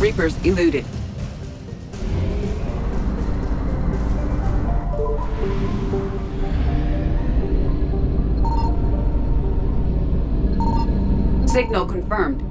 Reapers eluded. Signal confirmed.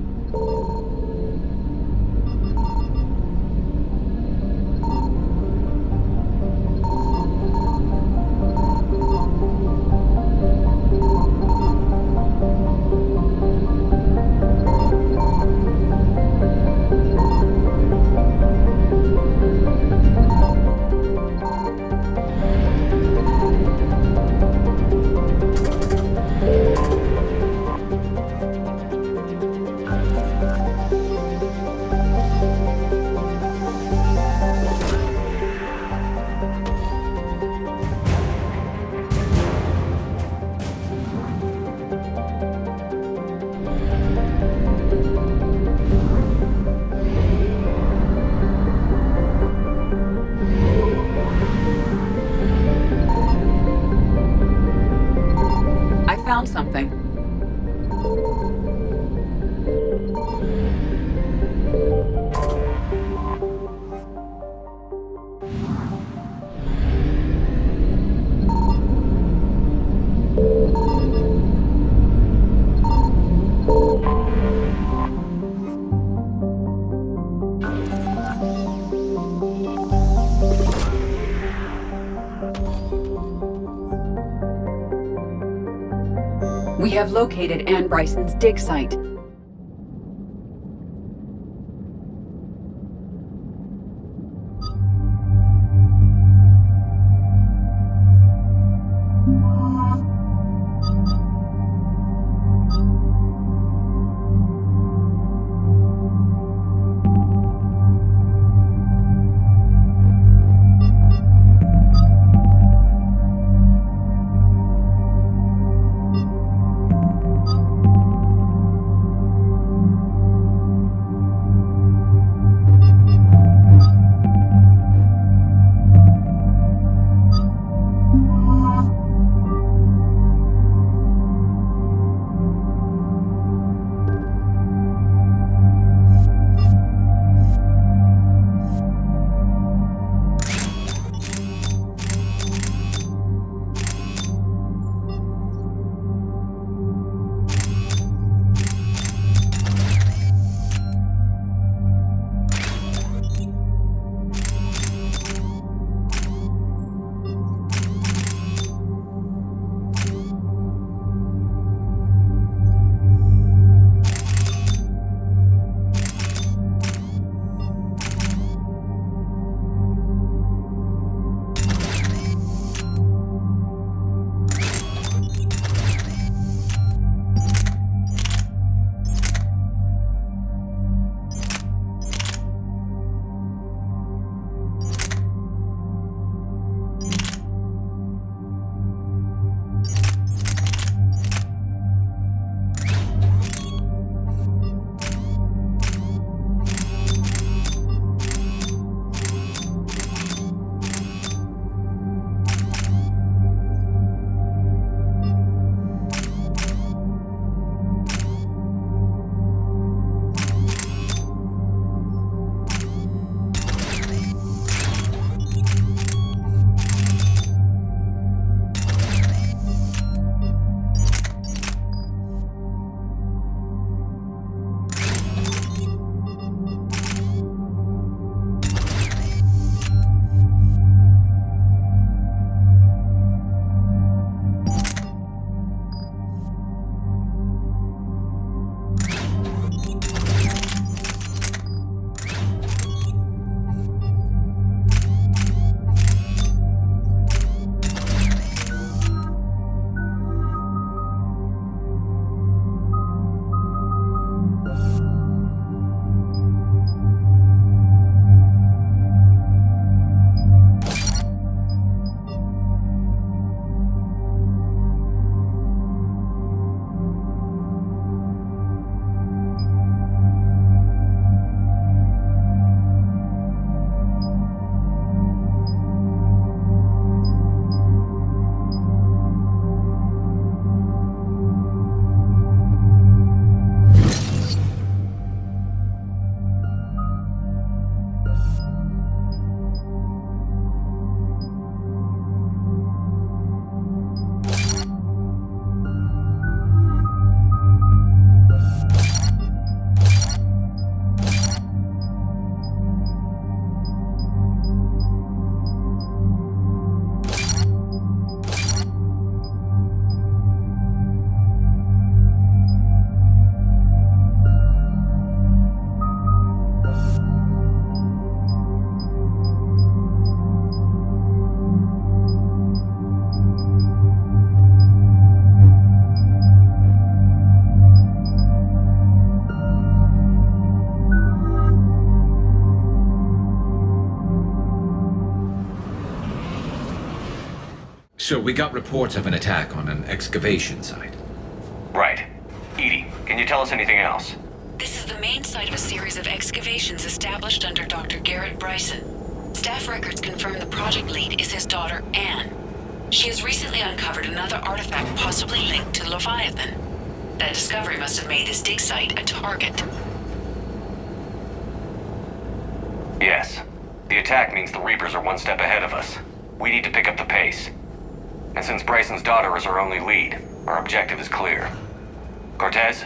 I found something. We have located Anne Bryson's dig site. So we got reports of an attack on an excavation site. Right. Edie, can you tell us anything else? This is the main site of a series of excavations established under Dr. Garrett Bryson. Staff records confirm the project lead is his daughter, Anne. She has recently uncovered another artifact possibly linked to Leviathan. That discovery must have made this dig site a target. Yes. The attack means the Reapers are one step ahead of us. We need to pick up the pace. And since Bryson's daughter is our only lead, our objective is clear. Cortez?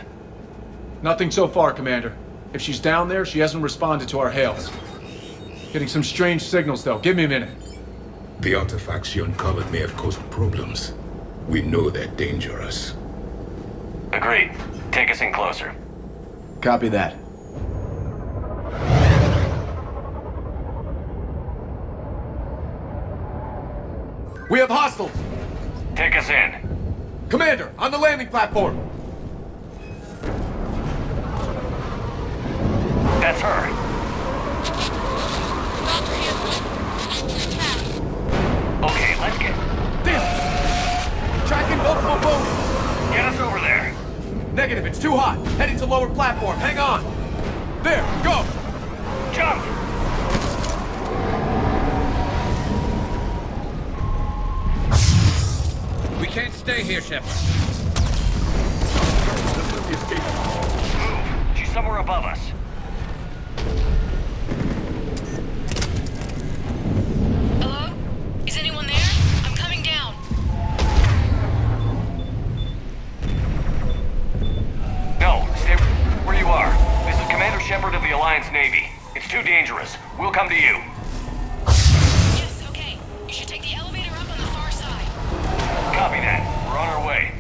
Nothing so far, Commander. If she's down there, she hasn't responded to our hails. Getting some strange signals, though. Give me a minute. The artifacts she uncovered may have caused problems. We know they're dangerous. Agreed. Take us in closer. Copy that. We have hostiles! Take us in. Commander, on the landing platform! That's her. Okay, let's get... Damn! Tracking multiple boats! Get us over there. Negative, it's too hot. Heading to lower platform, hang on! There, go! Jump! We can't stay here, Shepard. Move. She's somewhere above us. Hello? Is anyone there? I'm coming down. No, stay where you are. This is Commander Shepard of the Alliance Navy. It's too dangerous. We'll come to you. Yes, okay. You should take the elevator up on the far side. Copy that. We're on our way.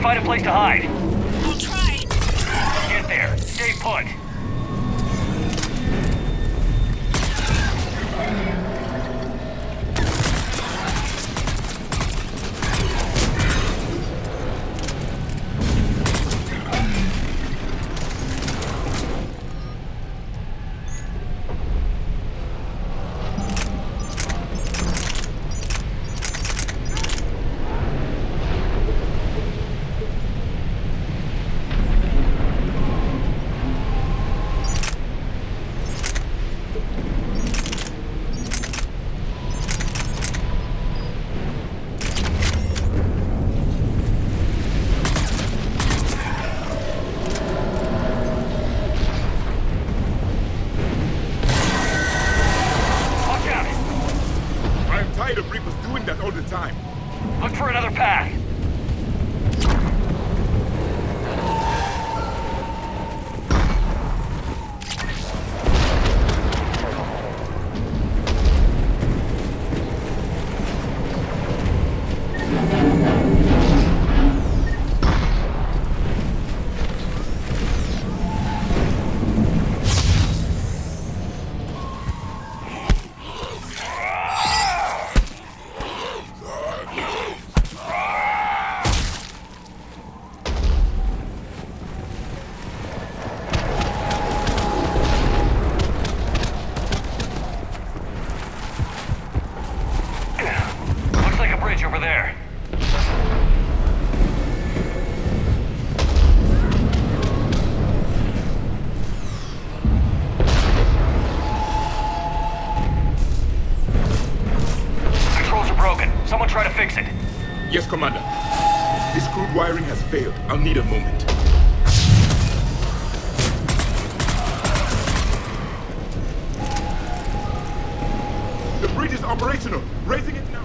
Find a place to hide. I'll try. Get there. Stay put. Look for another path. Over there. Controls are broken. Someone try to fix it. Yes, Commander. This crude wiring has failed. I'll need a moment. bridge is operational. Raising it now.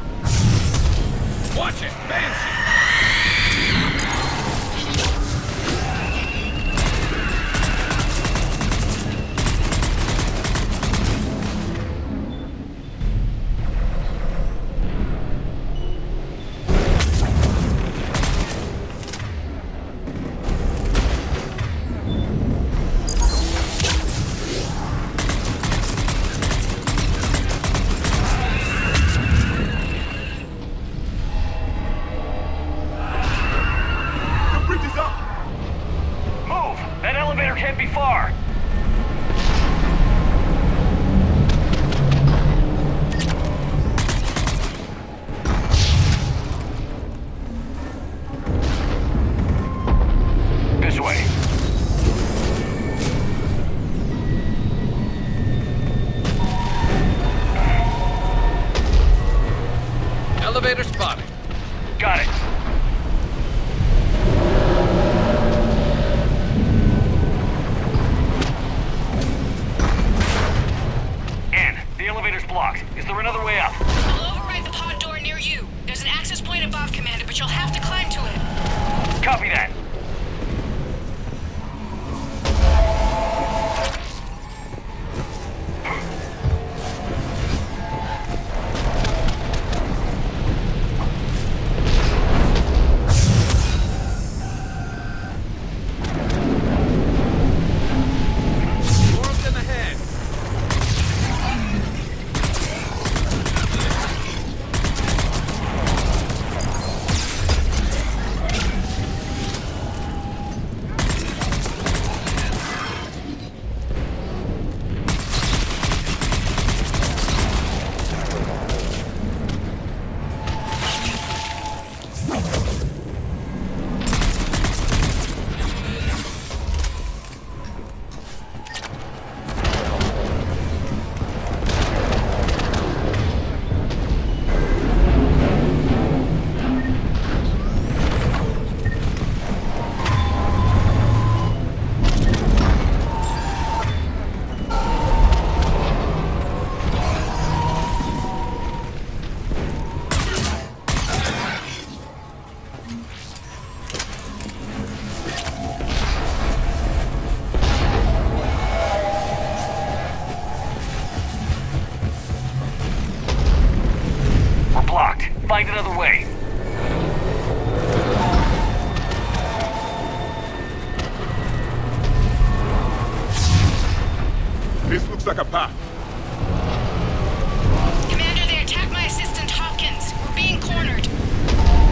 Watch it! Banshee! The bridge is up. Move! That elevator can't be far! This way. Elevator spotted. Got it. Ann, the elevator's blocked. Is there another way up? I'll override the pod door near you. There's an access point above, Commander, but you'll have to climb to it. Copy that. Dwarves in ahead. We're blocked. Find another way. This looks like a path. Commander, they attacked my assistant, Hopkins. We're being cornered.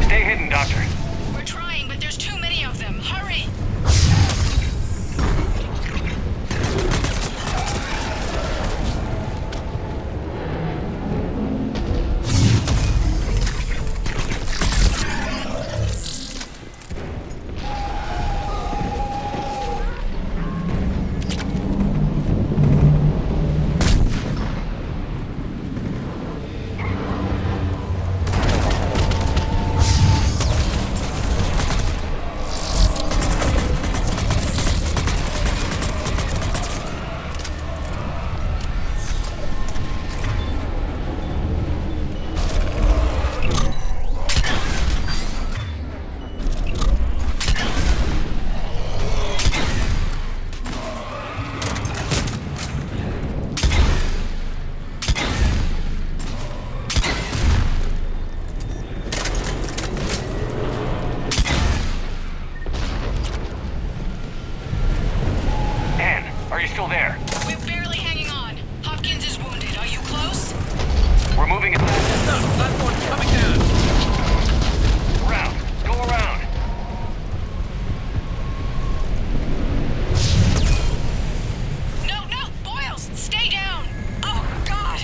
Stay hidden, Doctor. We're trying, but there's too many of them. Hurry! Ann, are you still there? We're barely hanging on. Hopkins is wounded. Are you close? We're moving Platform's coming down. around. Go around. No, no! Boyles, stay down! Oh, God!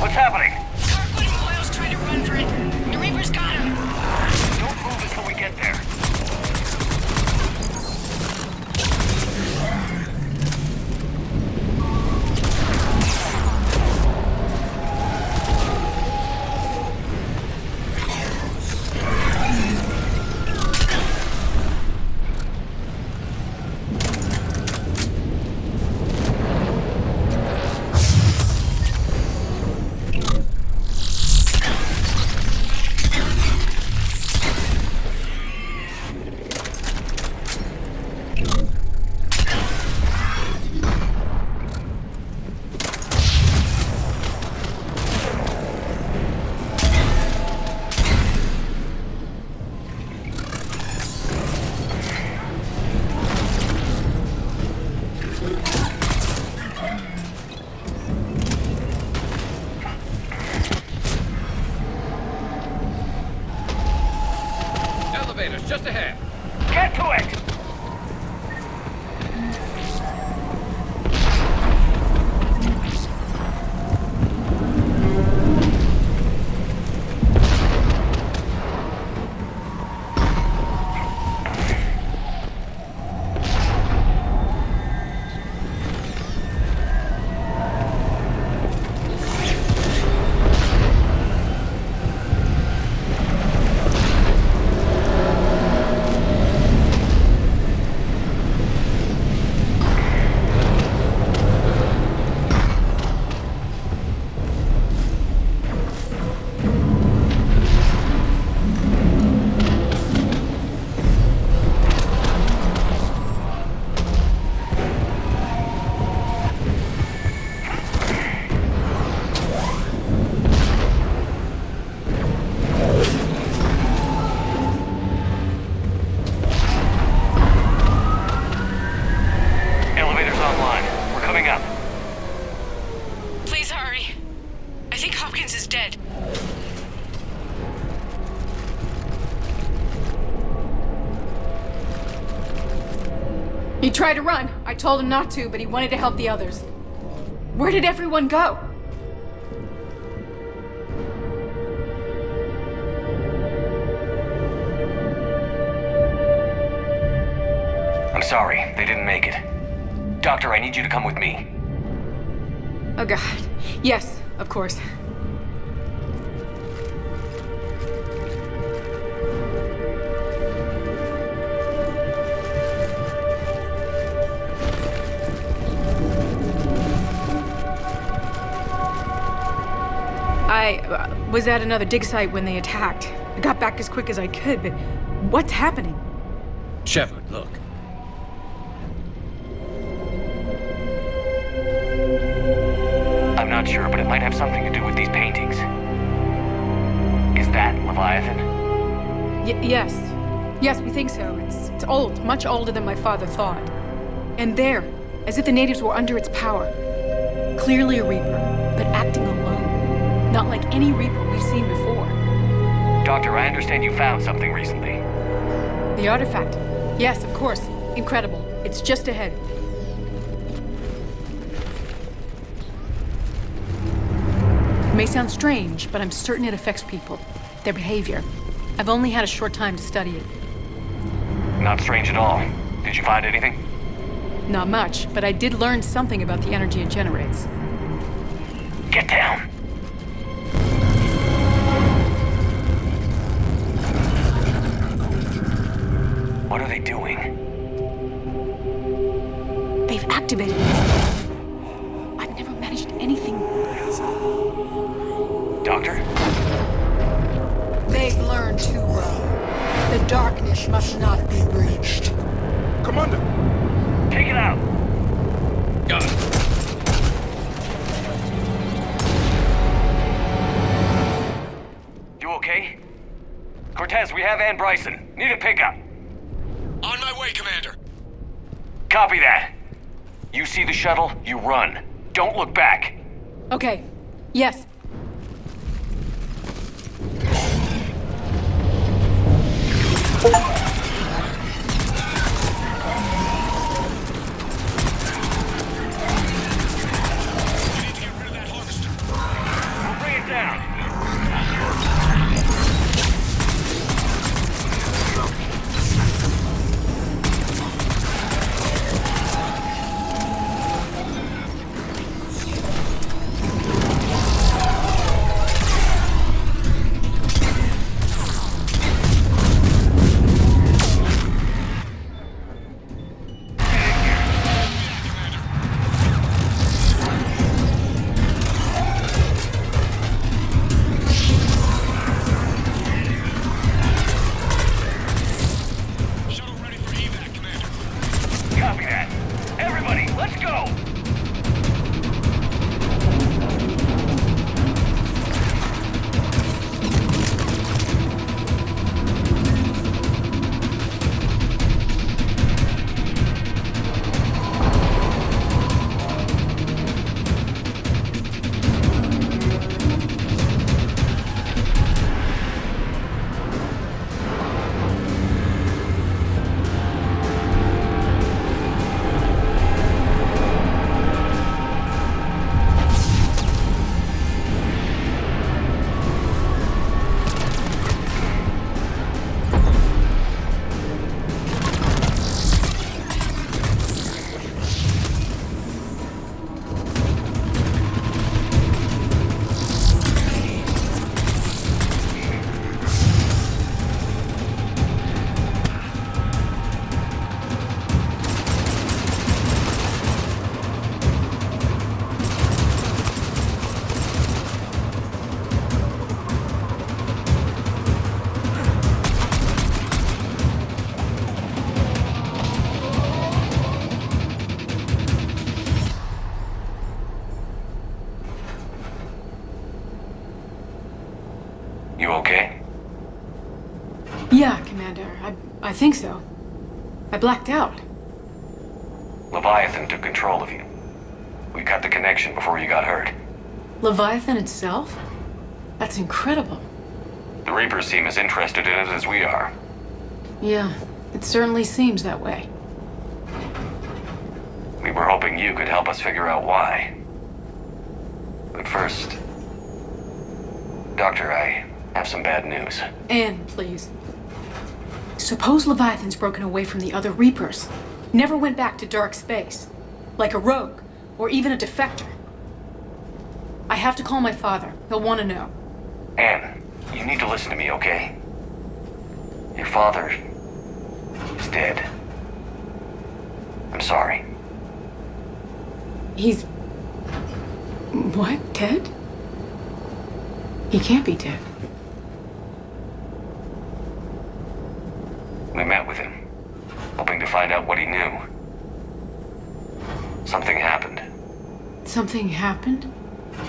What's happening? Kirkwood and Boyles trying to run for it. The Reaper's got him. Don't move until we get there. just ahead. Get to it! Elevator's online. We're coming up. Please hurry. I think Hopkins is dead. He tried to run. I told him not to, but he wanted to help the others. Where did everyone go? I'm sorry, they didn't make it. Doctor, I need you to come with me. Oh god. Yes, of course. I was at another dig site when they attacked. I got back as quick as I could, but what's happening? Shepard, look. I'm not sure, but it might have something to do with these paintings. Is that Leviathan? Yes. Yes, we think so. It's old, much older than my father thought. And there, as if the natives were under its power. Clearly a Reaper, but acting alone. Not like any Reaper we've seen before. Doctor, I understand you found something recently. The artifact. Yes, of course. Incredible. It's just ahead. It may sound strange, but I'm certain it affects people. Their behavior. I've only had a short time to study it. Not strange at all. Did you find anything? Not much, but I did learn something about the energy it generates. Get down. What are they doing? They've activated it. I've never managed anything. Doctor? They've learned too well. The darkness must not be breached. Commander! Take it out! Got it. You okay? Cortez, we have Ann Bryson. Need a pickup. On my way, Commander. Copy that. You see the shuttle, you run. Don't look back. Okay. Yes. We'll bring it down. You okay? Yeah, Commander. I think so. I blacked out. Leviathan took control of you. We cut the connection before you got hurt. Leviathan itself? That's incredible. The Reapers seem as interested in it as we are. Yeah, it certainly seems that way. We were hoping you could help us figure out why. But first... Doctor, I have some bad news. Anne, please. Suppose Leviathan's broken away from the other Reapers. Never went back to dark space. Like a rogue, or even a defector. I have to call my father. He'll want to know. Anne, you need to listen to me, okay? Your father is dead. I'm sorry. He's... What? Dead? He can't be dead. We met with him, hoping to find out what he knew. Something happened. Something happened?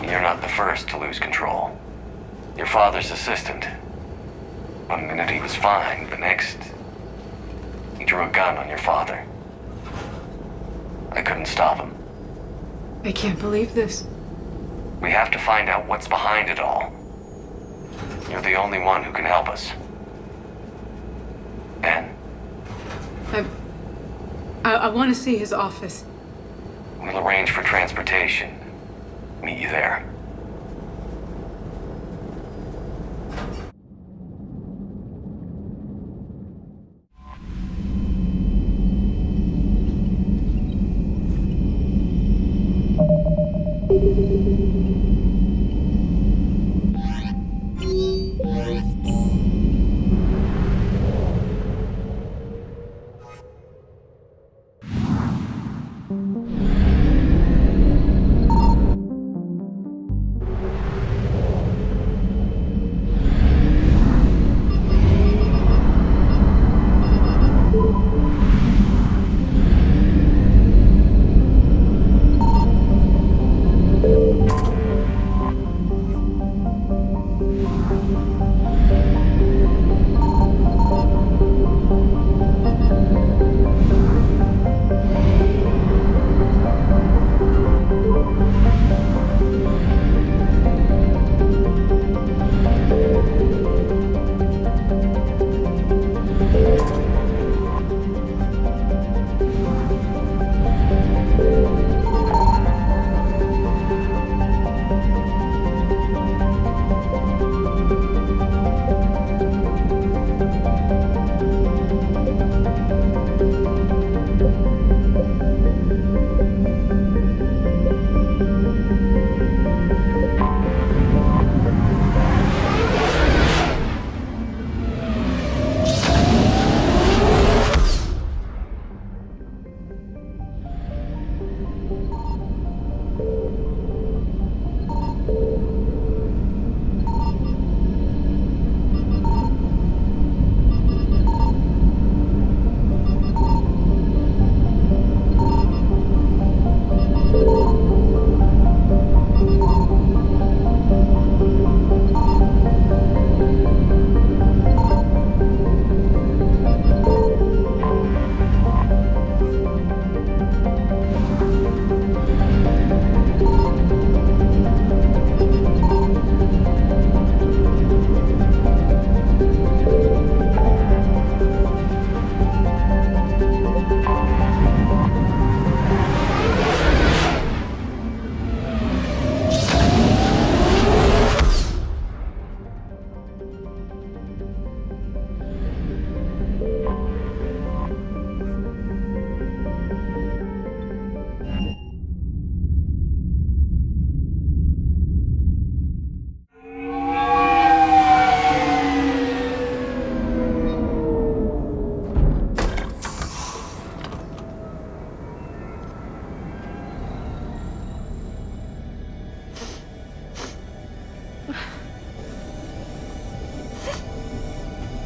You're not the first to lose control. Your father's assistant. One minute he was fine, the next... he drew a gun on your father. I couldn't stop him. I can't believe this. We have to find out what's behind it all. You're the only one who can help us. Anne? I want to see his office. We'll arrange for transportation. Meet you there.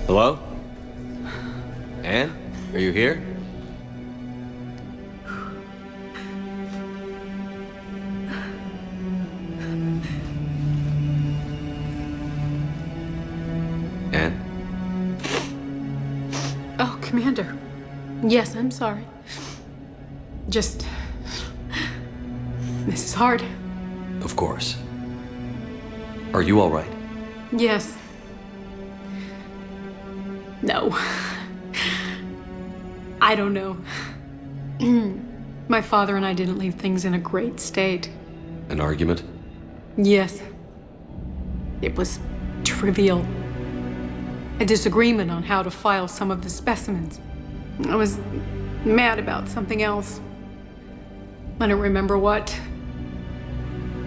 Hello? Anne? Are you here? Commander. Yes, I'm sorry. Just... This is hard. Of course. Are you all right? Yes. No. I don't know. My father and I didn't leave things in a great state. An argument? Yes. It was trivial. A disagreement on how to file some of the specimens. I was mad about something else. I don't remember what.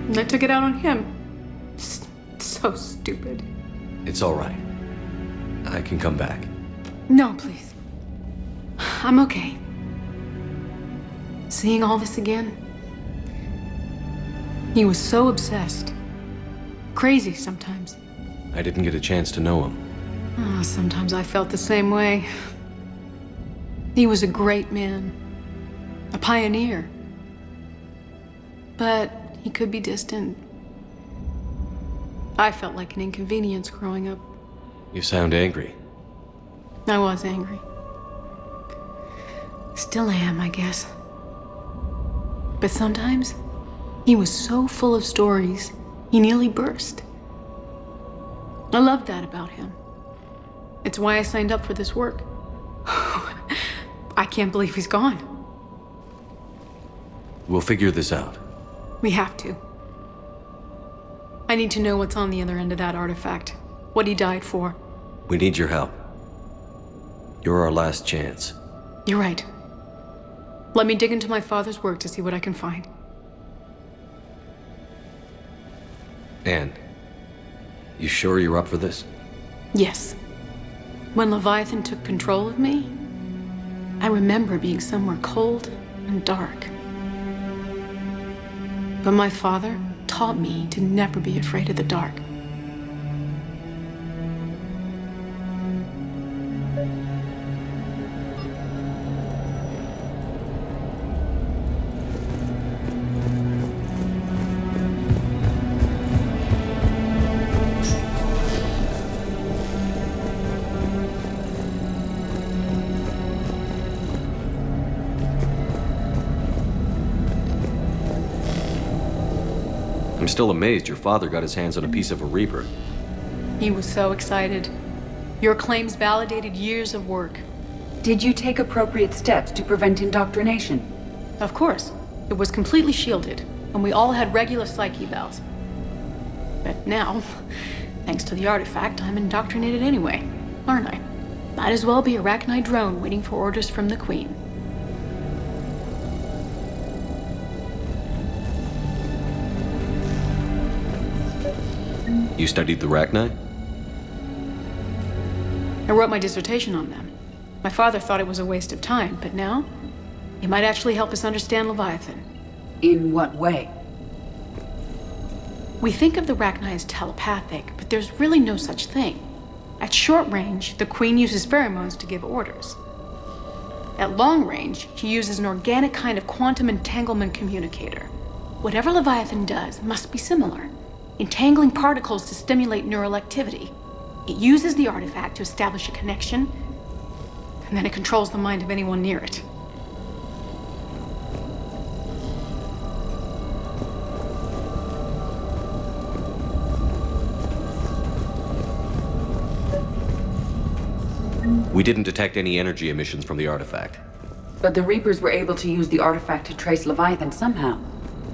And I took it out on him. So stupid. It's all right. I can come back. No, please. I'm okay. Seeing all this again, he was so obsessed. Crazy sometimes. I didn't get a chance to know him. Sometimes I felt the same way. He was a great man. A pioneer. But he could be distant. I felt like an inconvenience growing up. You sound angry. I was angry. Still am, I guess. But sometimes, he was so full of stories, he nearly burst. I loved that about him. It's why I signed up for this work. I can't believe he's gone. We'll figure this out. We have to. I need to know what's on the other end of that artifact. What he died for. We need your help. You're our last chance. You're right. Let me dig into my father's work to see what I can find. Anne, you sure you're up for this? Yes. When Leviathan took control of me, I remember being somewhere cold and dark. But my father taught me to never be afraid of the dark. I'm still amazed your father got his hands on a piece of a Reaper. He was so excited. Your claims validated years of work. Did you take appropriate steps to prevent indoctrination? Of course. It was completely shielded, and we all had regular psych evals. But now, thanks to the artifact, I'm indoctrinated anyway, aren't I? Might as well be a Arachnite drone waiting for orders from the Queen. You studied the Arachnite? I wrote my dissertation on them. My father thought it was a waste of time, but now, it might actually help us understand Leviathan. In what way? We think of the Arachnite as telepathic, but there's really no such thing. At short range, the Queen uses pheromones to give orders. At long range, she uses an organic kind of quantum entanglement communicator. Whatever Leviathan does must be similar, entangling particles to stimulate neural activity. It uses the artifact to establish a connection, and then it controls the mind of anyone near it. We didn't detect any energy emissions from the artifact. But the Reapers were able to use the artifact to trace Leviathan somehow.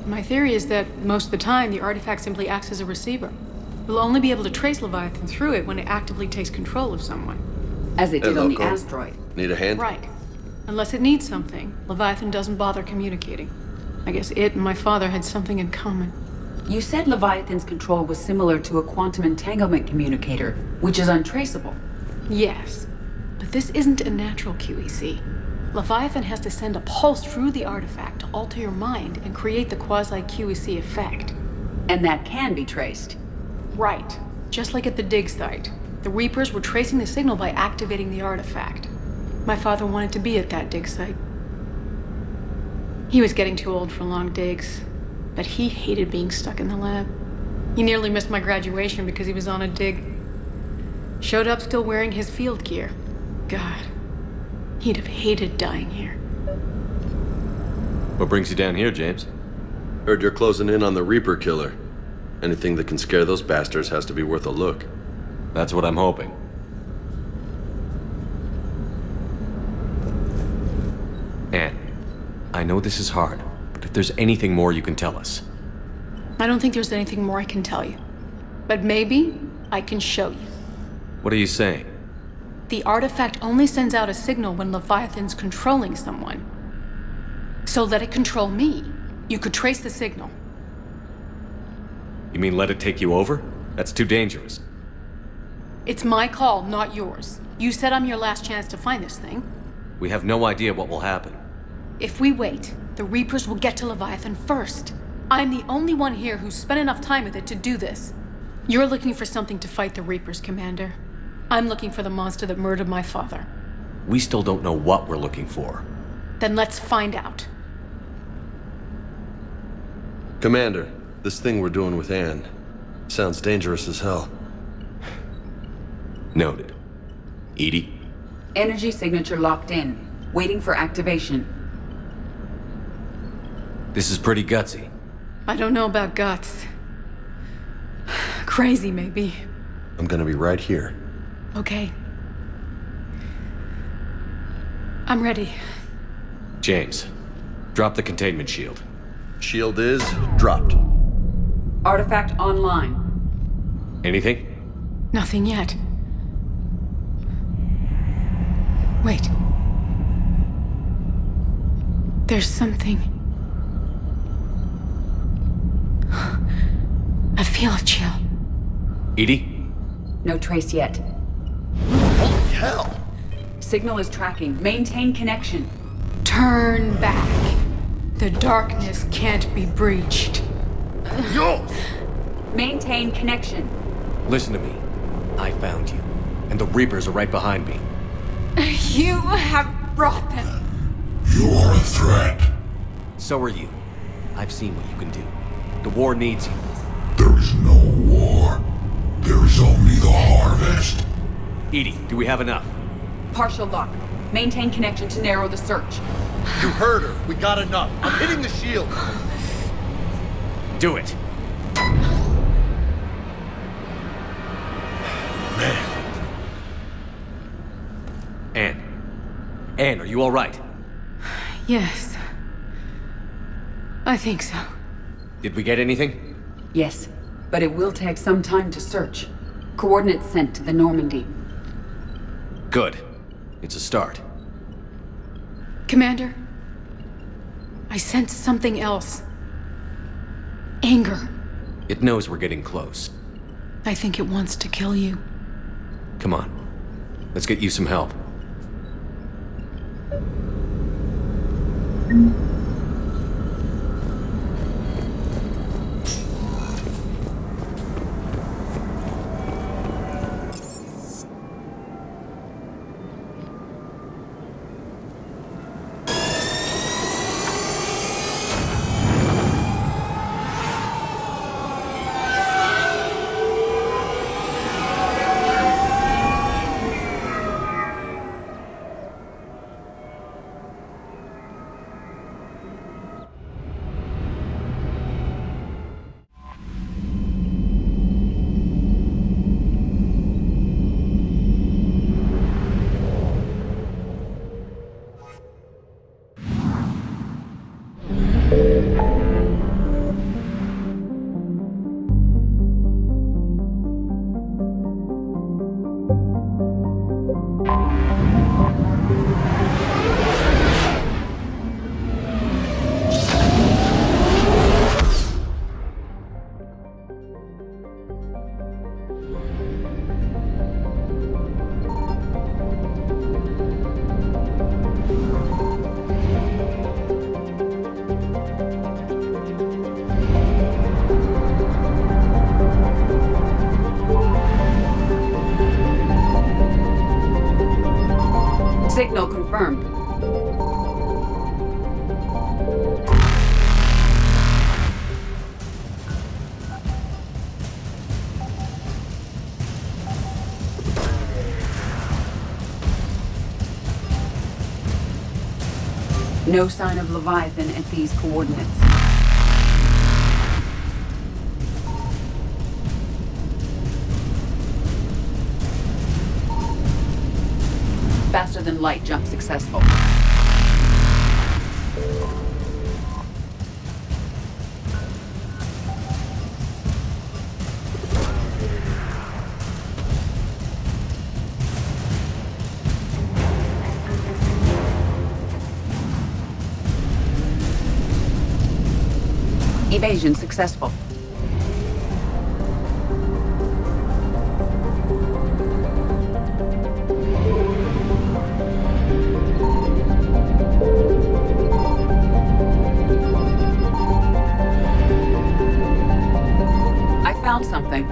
My theory is that most of the time, the artifact simply acts as a receiver. We'll only be able to trace Leviathan through it when it actively takes control of someone. As it did on the asteroid. Need a hand? Right. Unless it needs something, Leviathan doesn't bother communicating. I guess it and my father had something in common. You said Leviathan's control was similar to a quantum entanglement communicator, which is untraceable. Yes. But this isn't a natural QEC. Leviathan has to send a pulse through the artifact to alter your mind and create the quasi-QEC effect. And that can be traced. Right. Just like at the dig site. The Reapers were tracing the signal by activating the artifact. My father wanted to be at that dig site. He was getting too old for long digs, but he hated being stuck in the lab. He nearly missed my graduation because he was on a dig. Showed up still wearing his field gear. God. He'd have hated dying here. What brings you down here, James? Heard you're closing in on the Reaper killer. Anything that can scare those bastards has to be worth a look. That's what I'm hoping. Anne, I know this is hard, but if there's anything more you can tell us. I don't think there's anything more I can tell you. But maybe I can show you. What are you saying? The artifact only sends out a signal when Leviathan's controlling someone. So let it control me. You could trace the signal. You mean let it take you over? That's too dangerous. It's my call, not yours. You said I'm your last chance to find this thing. We have no idea what will happen. If we wait, the Reapers will get to Leviathan first. I'm the only one here who's spent enough time with it to do this. You're looking for something to fight the Reapers, Commander. I'm looking for the monster that murdered my father. We still don't know what we're looking for. Then let's find out. Commander, this thing we're doing with Anne sounds dangerous as hell. Noted. Edie? Energy signature locked in. Waiting for activation. This is pretty gutsy. I don't know about guts. Crazy, maybe. I'm gonna be right here. Okay. I'm ready. James, drop the containment shield. Shield is dropped. Artifact online. Anything? Nothing yet. Wait. There's something. I feel a chill. Edie? No trace yet. Holy hell! Signal is tracking. Maintain connection. Turn back. The darkness can't be breached. Yo! Maintain connection. Listen to me. I found you, and the Reapers are right behind me. You have brought them. You are a threat. So are you. I've seen what you can do. The war needs you. There is no war. There is only the harvest. Edie, do we have enough? Partial lock. Maintain connection to narrow the search. You heard her. We got enough. I'm hitting the shield. Do it. Man. Anne, are you all right? Yes. I think so. Did we get anything? Yes, but it will take some time to search. Coordinates sent to the Normandy. Good. It's a start. Commander, I sense something else. Anger. It knows we're getting close. I think it wants to kill you. Come on. Let's get you some help. Signal confirmed. No sign of Leviathan at these coordinates. Faster than light jump successful. Evasion successful. I found something.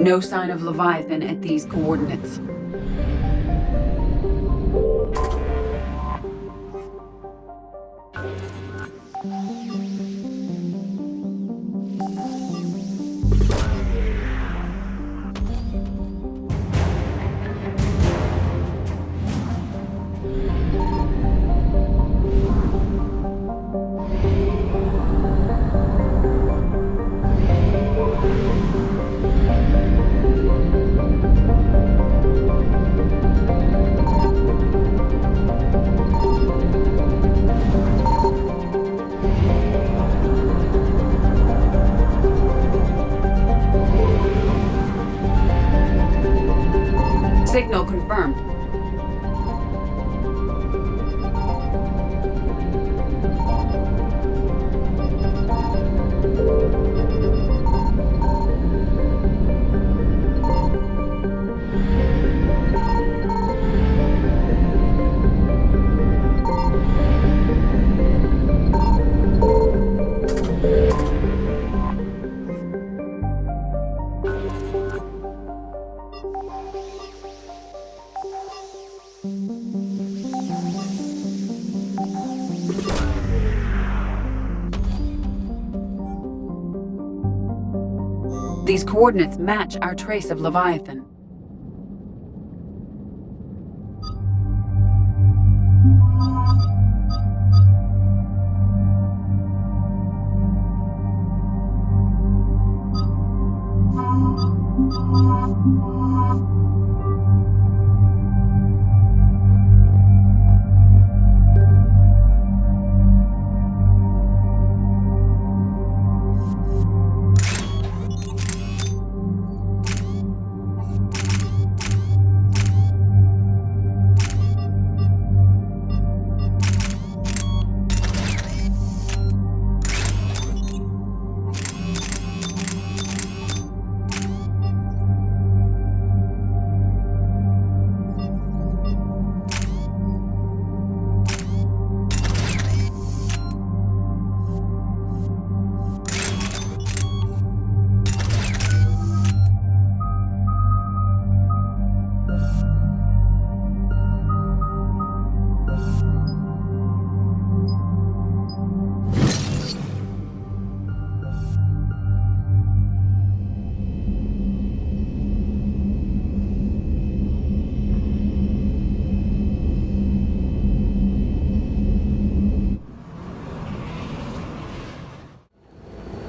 No sign of Leviathan at these coordinates. Signal confirmed. These coordinates match our trace of Leviathan.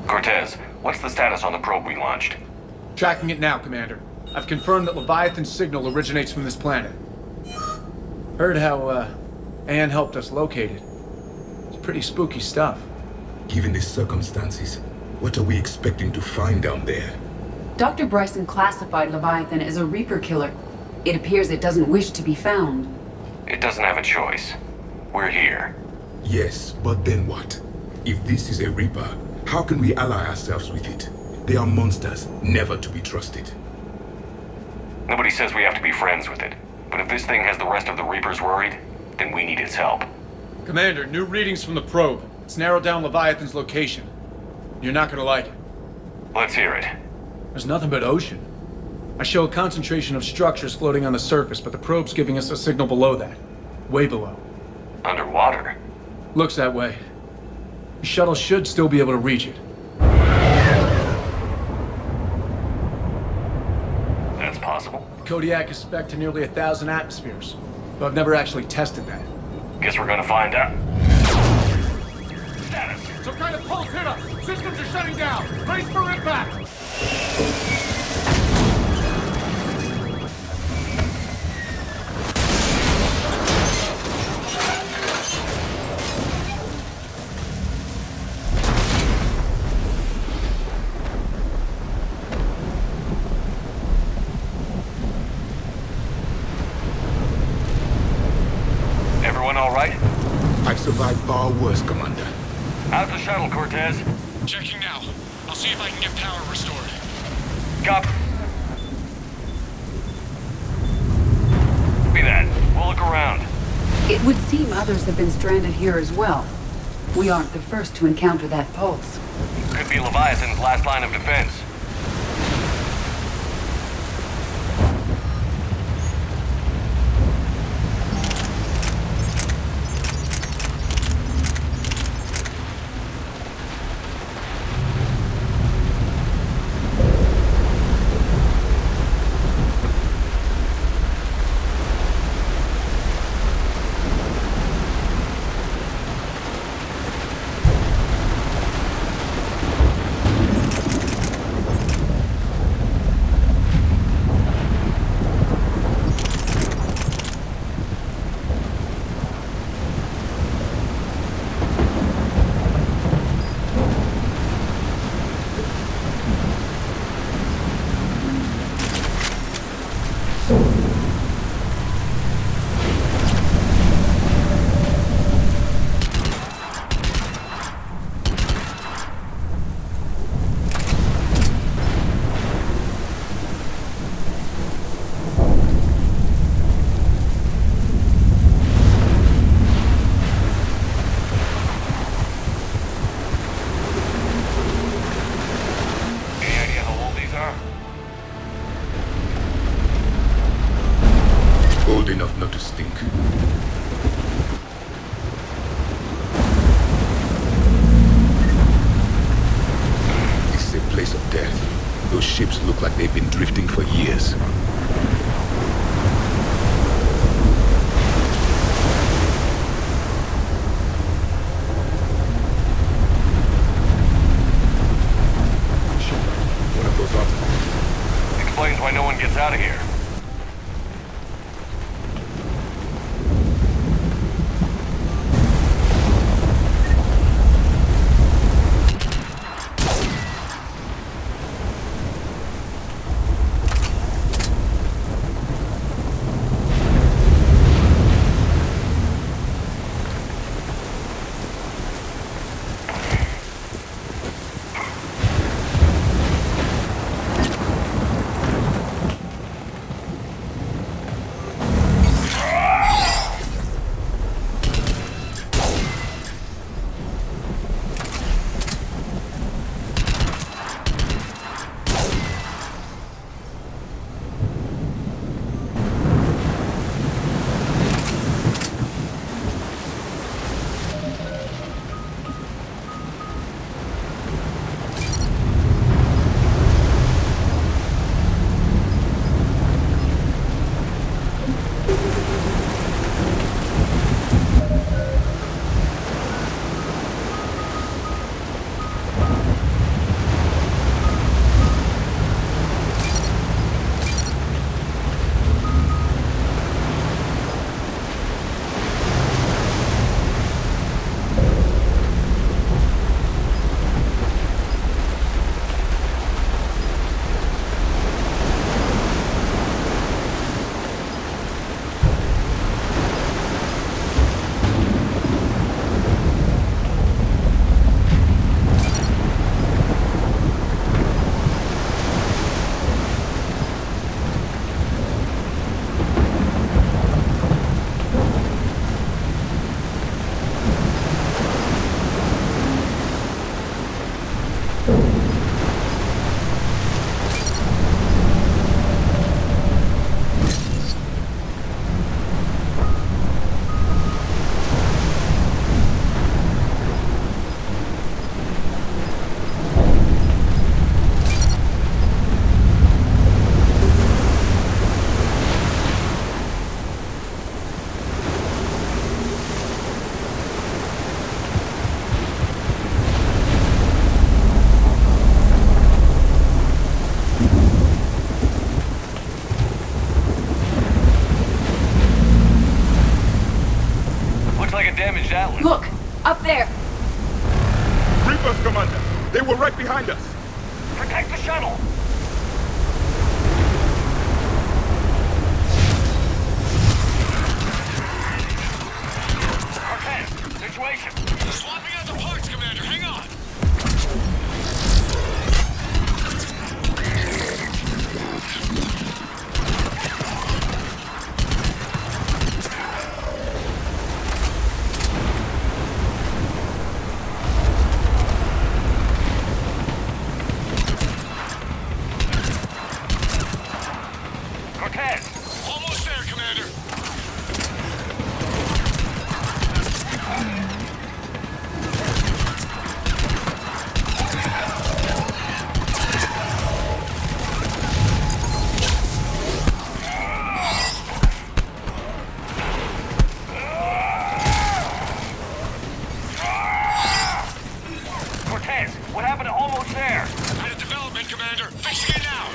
Cortez, what's the status on the probe we launched? Tracking it now, Commander. I've confirmed that Leviathan's signal originates from this planet. Heard how, Anne helped us locate it. It's pretty spooky stuff. Given the circumstances, what are we expecting to find down there? Dr. Bryson classified Leviathan as a Reaper killer. It appears it doesn't wish to be found. It doesn't have a choice. We're here. Yes, but then what? If this is a Reaper, how can we ally ourselves with it? They are monsters, never to be trusted. Nobody says we have to be friends with it. But if this thing has the rest of the Reapers worried, then we need its help. Commander, new readings from the probe. It's narrowed down Leviathan's location. You're not gonna like it. Let's hear it. There's nothing but ocean. I show a concentration of structures floating on the surface, but the probe's giving us a signal below that. Way below. Underwater? Looks that way. The shuttle should still be able to reach it. That's possible. Kodiak is spec'd to nearly 1,000 atmospheres, but I've never actually tested that. Guess we're gonna find out. Some kind of pulse hit us! Systems are shutting down! Brace for impact! Everyone all right? I've survived far worse, Commander. How's the shuttle, Cortez? Checking now. I'll see if I can get power restored. Copy that. We'll look around. It would seem others have been stranded here as well. We aren't the first to encounter that pulse. Could be Leviathan's last line of defense. Old enough not to stink. This is a place of death. Those ships look like they've been drifting for years. One of those artifacts. Explains why no one gets out of here. First Commander. They were right behind us. Protect the shuttle! Cortez, situation! Swapping out the parts, Commander. Hang on. Cortez! Almost there, Commander. Cortez, what happened to almost there? Had a development, Commander. Fixing it now.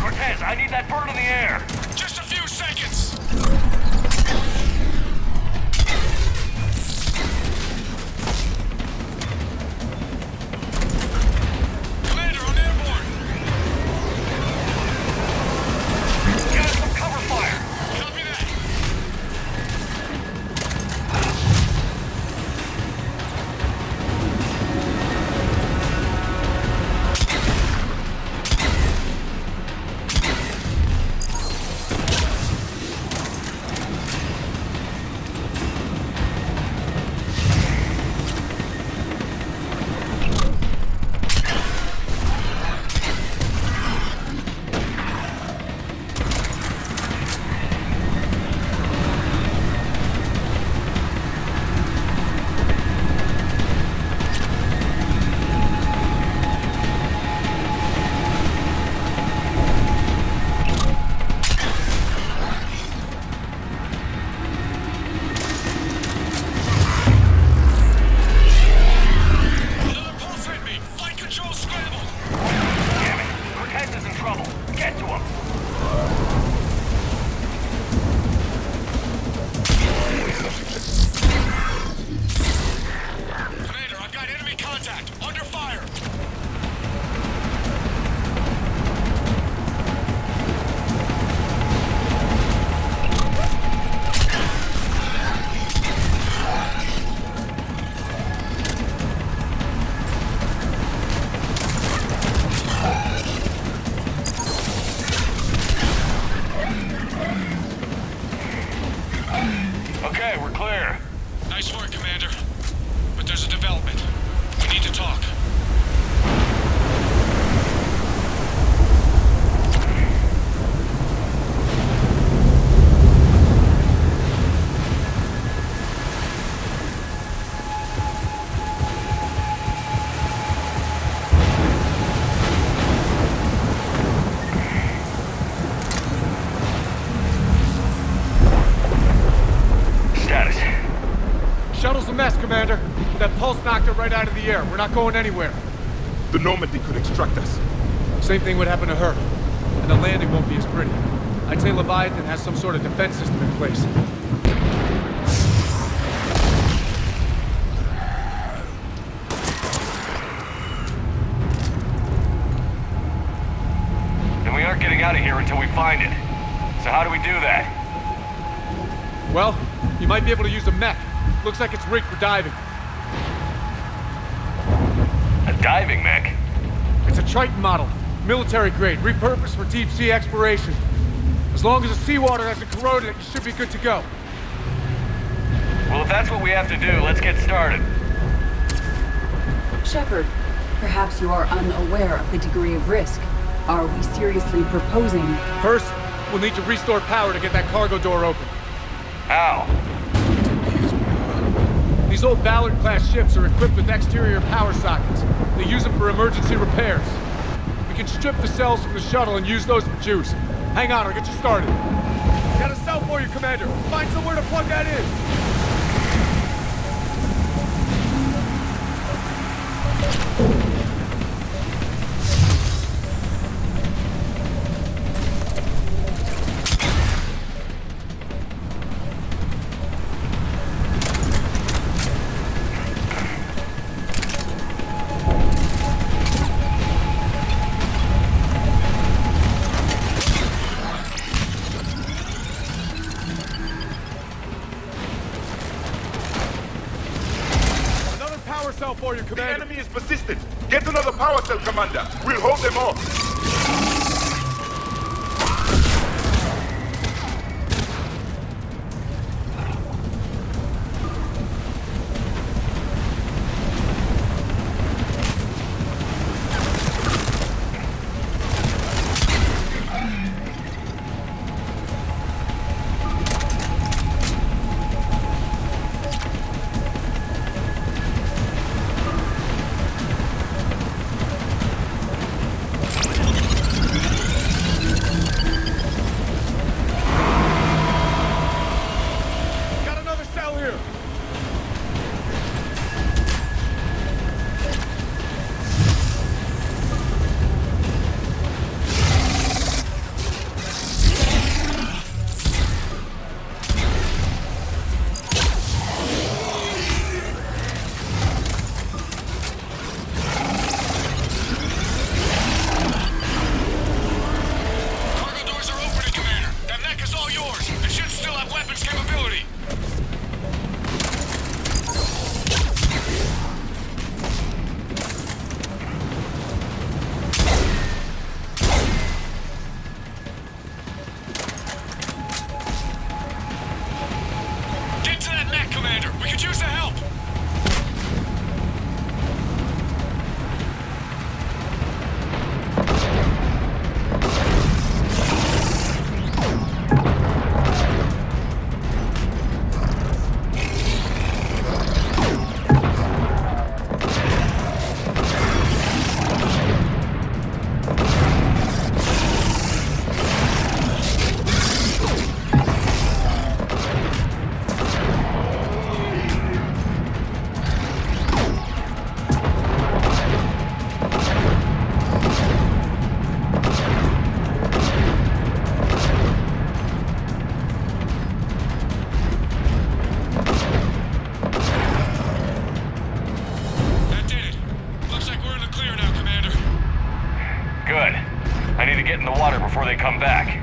Cortez, I need that bird in the air! Just a few seconds. Commander, on airborne. Get us some cover fire! Copy that. Another pulse hit me. Flight control scrambled. Damn it! Cortez is in trouble! Get to him! Commander, I've got enemy contact. Under fire. Okay, we're clear. Nice work, Commander. But there's a development. We need to talk. Status. Shuttle's a mess, Commander. That pulse knocked it right out of the air. We're not going anywhere. The Normandy could extract us. Same thing would happen to her. And the landing won't be as pretty. I'd say Leviathan has some sort of defense system in place. And we aren't getting out of here until we find it. So how do we do that? Well, you might be able to use a mech. Looks like it's rigged for diving. A diving mech? It's a Triton model. Military grade, repurposed for deep sea exploration. As long as the seawater hasn't corroded it, you should be good to go. Well, if that's what we have to do, let's get started. Shepard, perhaps you are unaware of the degree of risk. Are we seriously proposing? First, we'll need to restore power to get that cargo door open. How? These old Ballard-class ships are equipped with exterior power sockets. They use them for emergency repairs. We can strip the cells from the shuttle and use those for juice. Hang on, I'll get you started. Got a cell for you, Commander. Find somewhere to plug that in. Another power cell for you, The Commander. enemy is persistent. Get another power cell, Commander. We'll hold them off. Got another cell here. Cargo doors are opening, Commander. That mech is all yours. It should still have weapons capability. Get to that mech, Commander. We could use the help. That did it. Looks like we're in the clear now, Commander. Good. I need to get in the water before they come back.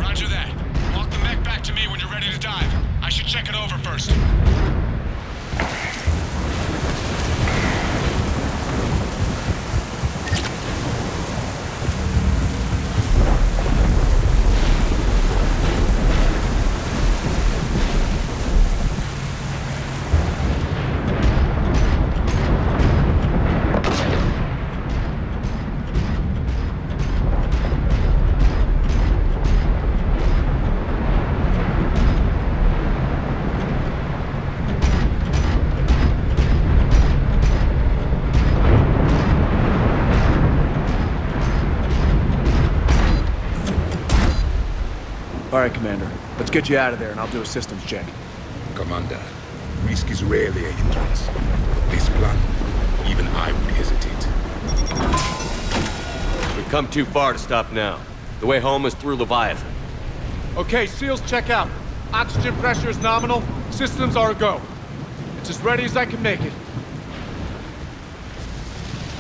Roger that. Walk the mech back to me when you're ready to dive. I should check it over first. All right, Commander. Let's get you out of there, and I'll do a systems check. Commander, risk is rarely a hindrance. But this plan, even I would hesitate. We've come too far to stop now. The way home is through Leviathan. Okay, SEALs check out. Oxygen pressure is nominal. Systems are a go. It's as ready as I can make it.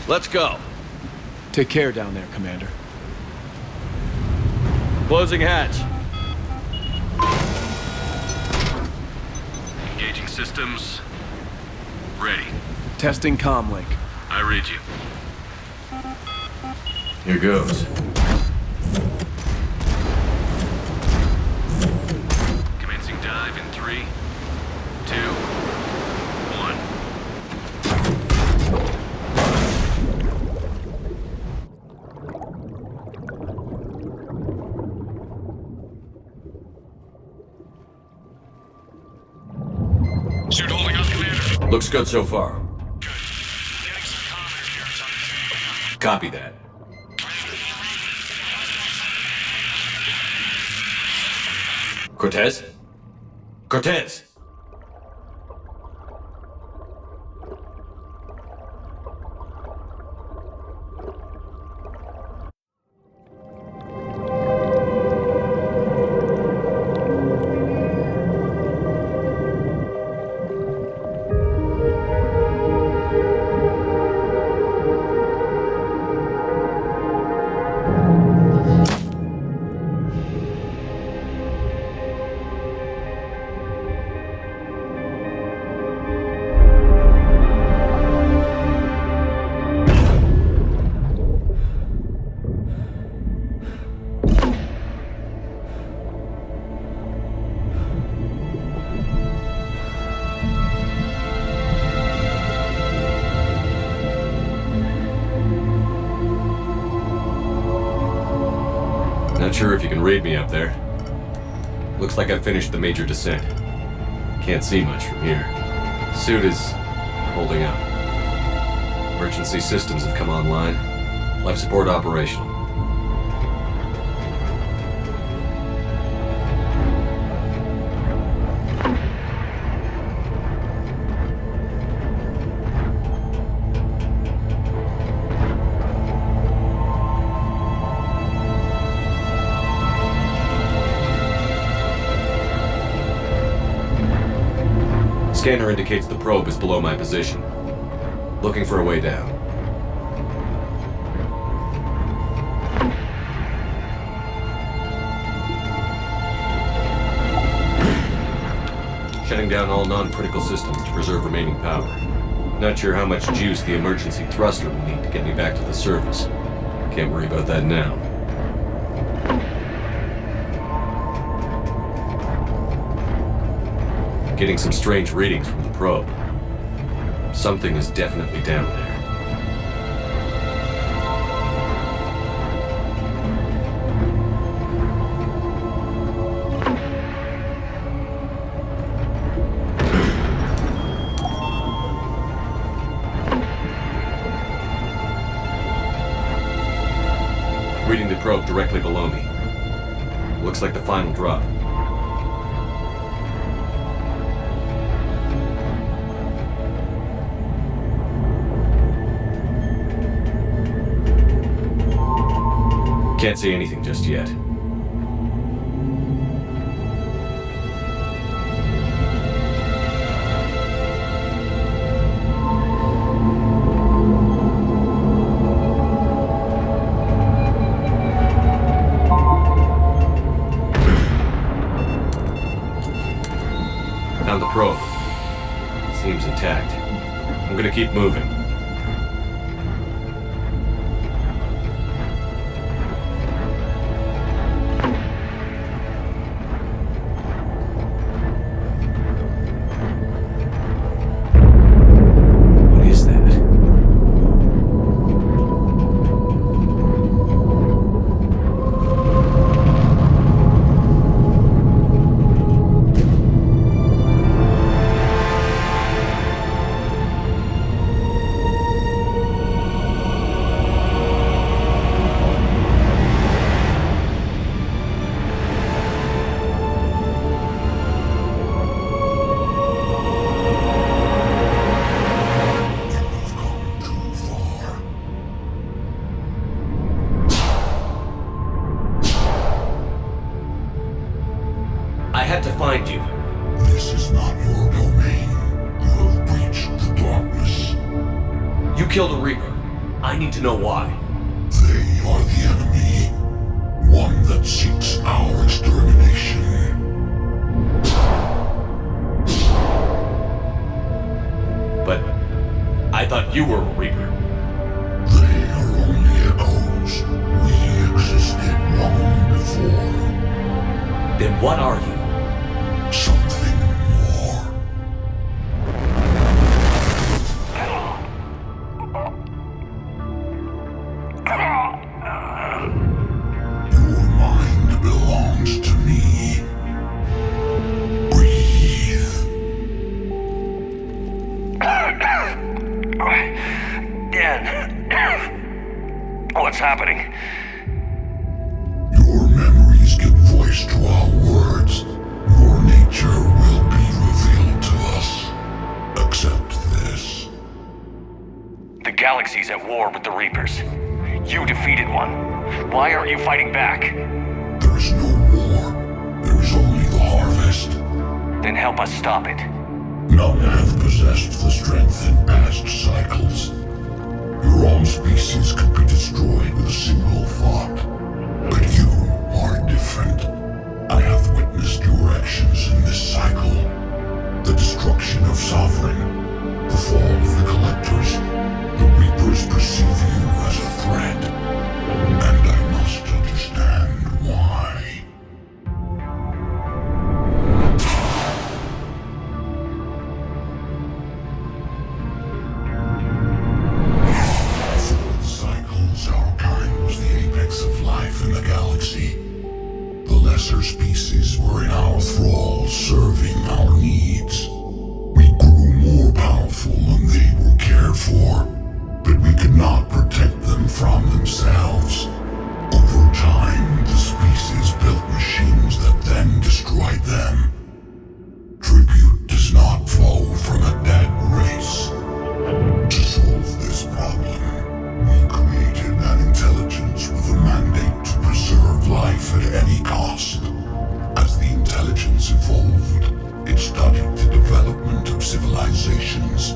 Let's go. Take care down there, Commander. Closing hatch. Engaging systems. Ready. Testing comlink. I read you. Here goes. Commencing dive in 3, 2, 1. Suit holding up, Commander. Looks good so far. Copy that. Cortez? Cortez! Not sure if you can read me up there. Looks like I've finished the major descent. Can't see much from here. Suit is holding up. Emergency systems have come online. Life support operational. Scanner indicates the probe is below my position. Looking for a way down. Shutting down all non-critical systems to preserve remaining power. Not sure how much juice the emergency thruster will need to get me back to the surface. Can't worry about that now. Getting some strange readings from the probe. Something is definitely down there. Reading the probe directly below me. Looks like the final drop. Can't see anything just yet. Found the probe. Seems intact. I'm gonna keep moving. I had to find you. This is not your domain. You have breached the darkness. You killed a Reaper. I need to know why. They are the enemy. One that seeks our extermination. But I thought you were a Reaper. They are only echoes. We existed long before. Then what are you? Something more. Your mind belongs to me. Breathe. Dan. What's happening? Your memories give voice to our words. galaxy's at war with the Reapers. You defeated one. Why aren't you fighting back? There is no war. There is only the harvest. Then help us stop it. None have possessed the strength in past cycles. Your own species could be destroyed with a single thought. But you are different. I have witnessed your actions in this cycle. The destruction of Sovereign, the fall of the Collectors. The Reapers perceive you as a threat. And I must understand why. Species were in our thrall, serving our needs. We grew more powerful than they were cared for, but we could not protect them from themselves. Over time, the species built machines that then destroyed them. Tribute does not flow from a dead race. To solve this problem, we created an intelligence with a mandate to preserve life at any cost. As the intelligence evolved, it studied the development of civilizations.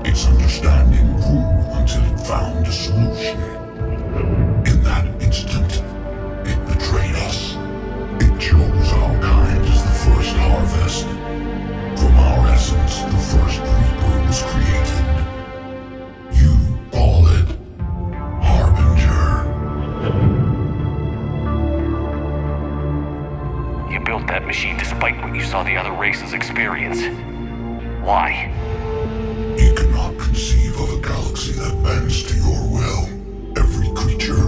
Its understanding grew until it found a solution. In that instant, it betrayed us. It chose our kind as the first harvest. From our essence, the first Reaper was created. You call it Harbinger. You built that machine despite what you saw the other races experience. Why? You cannot conceive of a galaxy that bends to your will. Every creature,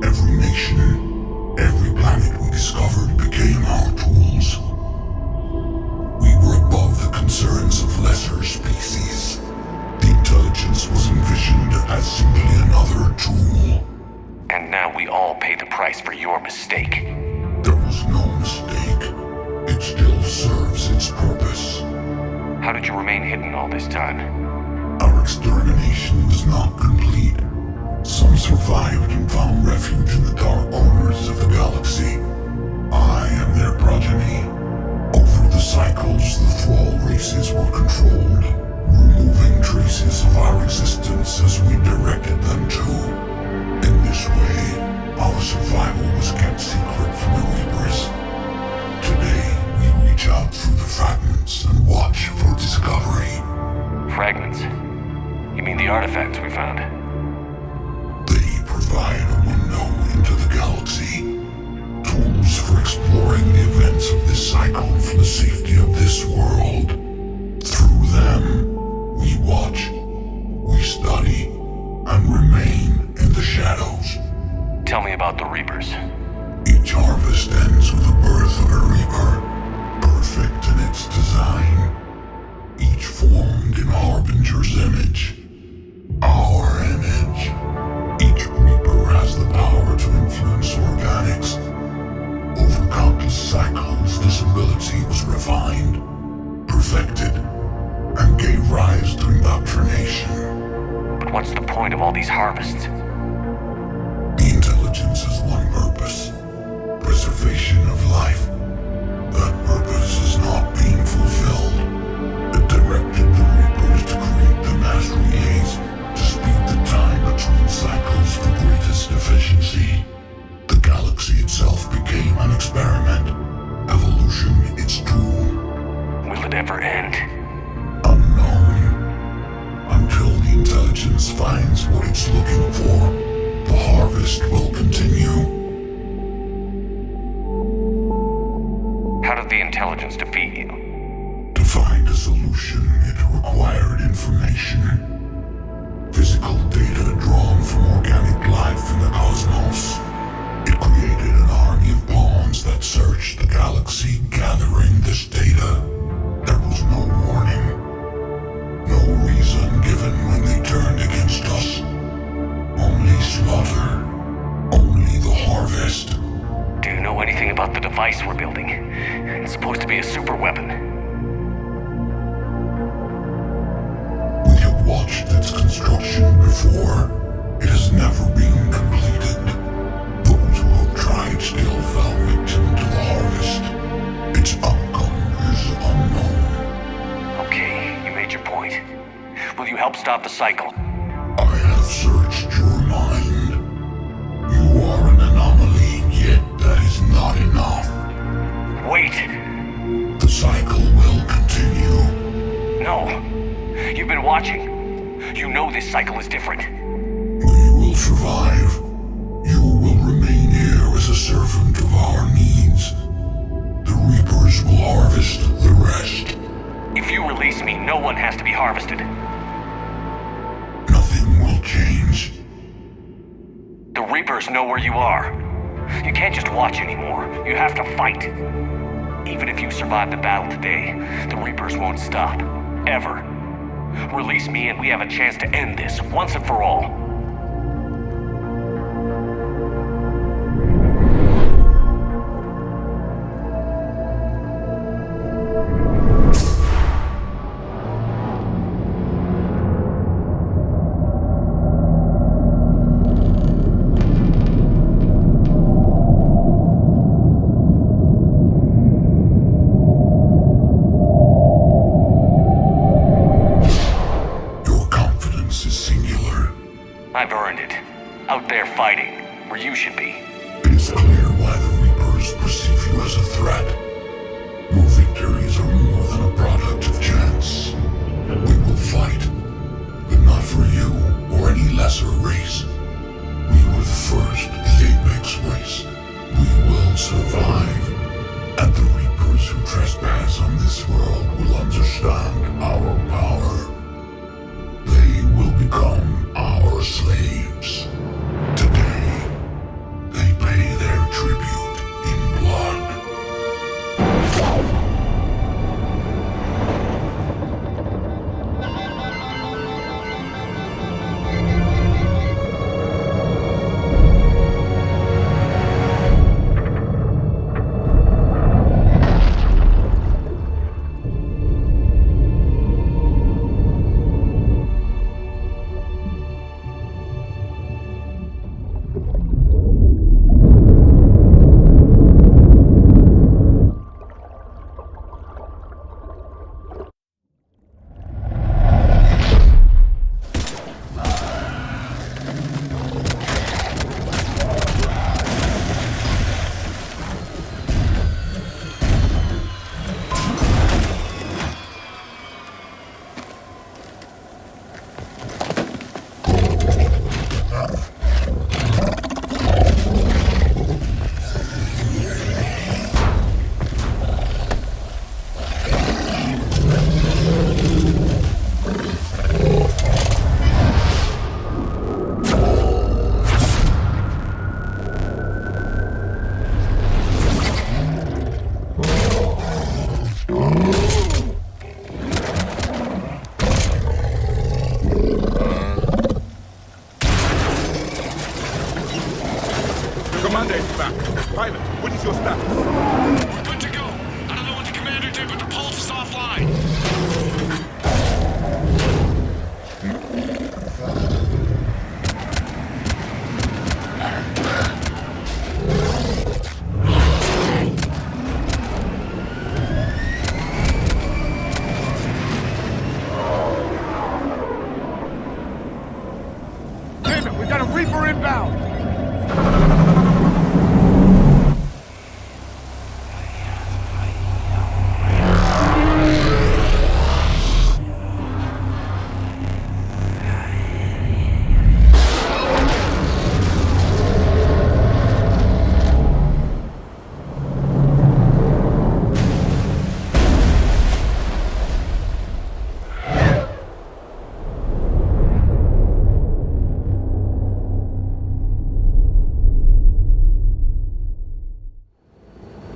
every nation, every planet we discovered became our tools. We were above the concerns of lesser species. The intelligence was envisioned as simply another tool. And now we all pay the price for your mistake. There was no mistake. It still serves its purpose. How did you remain hidden all this time? Our extermination was not complete. Some survived and found refuge in the dark corners of the galaxy. I am their progeny. Over the cycles, the thrall races were controlled, removing traces of our existence as we directed them to. In this way, our survival was kept secret from the Reapers. Today, we reach out through the fragments and watch for discovery. Fragments? You mean the artifacts we found? They provide a window into the galaxy. Tools for exploring the events of this cycle for the safety of this world. Through them, we watch, we study, and remain in the shadows. Tell me about the Reapers. Each harvest ends with the birth of a Reaper, perfect in its design. Each formed in Harbinger's image. Our image. Each Reaper has the power to influence organics. Over countless cycles, this ability was refined, perfected, and gave rise to indoctrination. But what's the point of all these harvests? The intelligence has one purpose. Preservation of life. That purpose is not being fulfilled. It directed the Reapers to create the mass relays to speed the time between cycles for greatest efficiency. The galaxy itself became an experiment. Evolution its tool. Will it ever end? Unknown. Until the intelligence finds what it's looking for, the harvest will continue. How did the intelligence defeat you? To find a solution, it required information. Physical data drawn from organic life in the cosmos. It created an army of pawns that searched the galaxy, gathering this data. There was no warning. No reason given when they turned against us. Only slaughter. Only the harvest. Do you know anything about the device we're building? It's supposed to be a super weapon. We have watched its construction before. It has never been completed. Those who have tried still fell victim to the harvest. Its outcome is unknown. Okay, you made your point. Will you help stop the cycle? I have searched your mind. You are an anomaly, yet that is not enough. Wait! The cycle will continue. No. You've been watching. You know this cycle is different. We will survive. You will remain here as a servant of our needs. The Reapers will harvest the rest. If you release me, no one has to be harvested. Nothing will change. The Reapers know where you are. You can't just watch anymore. You have to fight. Even if you survive the battle today, the Reapers won't stop. Ever. Release me and we have a chance to end this, once and for all. I've earned it. Out there fighting, where you should be. It is clear why the Reapers perceive you as a threat. Your victories are more than a product of chance. We will fight, but not for you or any lesser race. We were the first, the Apex race. We will survive, and the Reapers who trespass on this world will understand our power. They will become our slaves. Today, they pay their tribute in blood. Commander is back. Pilot, what is your status? We're good to go. I don't know what the commander did, but the pulse is offline. Damn it, we got a Reaper inbound!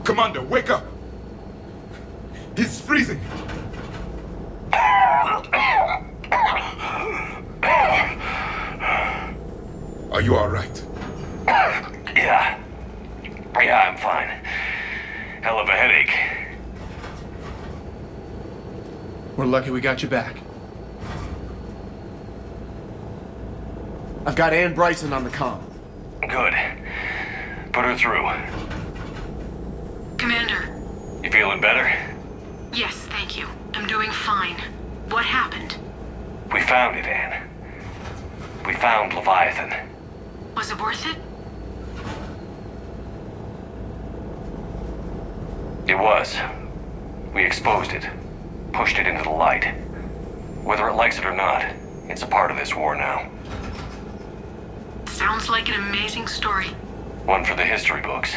Commander, wake up! He's freezing! Are you alright? Yeah, I'm fine. Hell of a headache. We're lucky we got you back. I've got Ann Bryson on the comm. Good. Put her through. Commander. You feeling better? Yes, thank you. I'm doing fine. What happened? We found it, Ann. We found Leviathan. Was it worth it? It was. We exposed it. Pushed it into the light. Whether it likes it or not, it's a part of this war now. Sounds like an amazing story. One for the history books.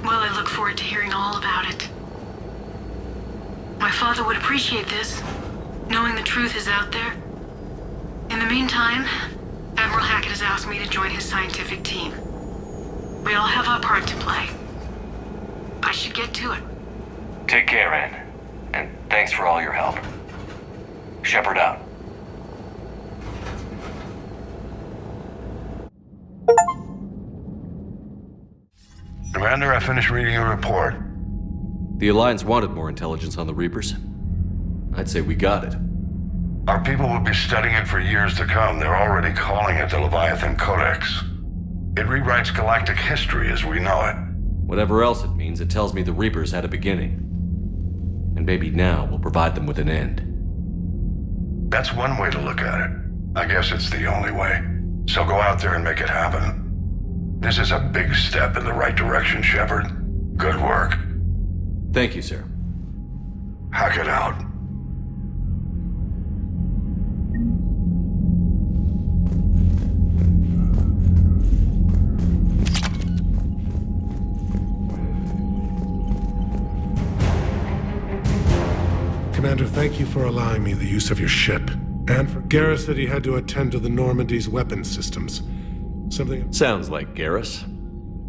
Well, I look forward to hearing all about it. My father would appreciate this, knowing the truth is out there. In the meantime, Admiral Hackett has asked me to join his scientific team. We all have our part to play. I should get to it. Take care, Ann. And thanks for all your help. Shepard out. Commander, I finished reading your report. The Alliance wanted more intelligence on the Reapers. I'd say we got it. Our people will be studying it for years to come. They're already calling it the Leviathan Codex. It rewrites galactic history as we know it. Whatever else it means, it tells me the Reapers had a beginning. And maybe now we'll provide them with an end. That's one way to look at it. I guess it's the only way. So go out there and make it happen. This is a big step in the right direction, Shepard. Good work. Thank you, sir. Hackett out. Commander, thank you for allowing me the use of your ship. And for Garrus said he had to attend to the Normandy's weapons systems. Something... Sounds like Garrus.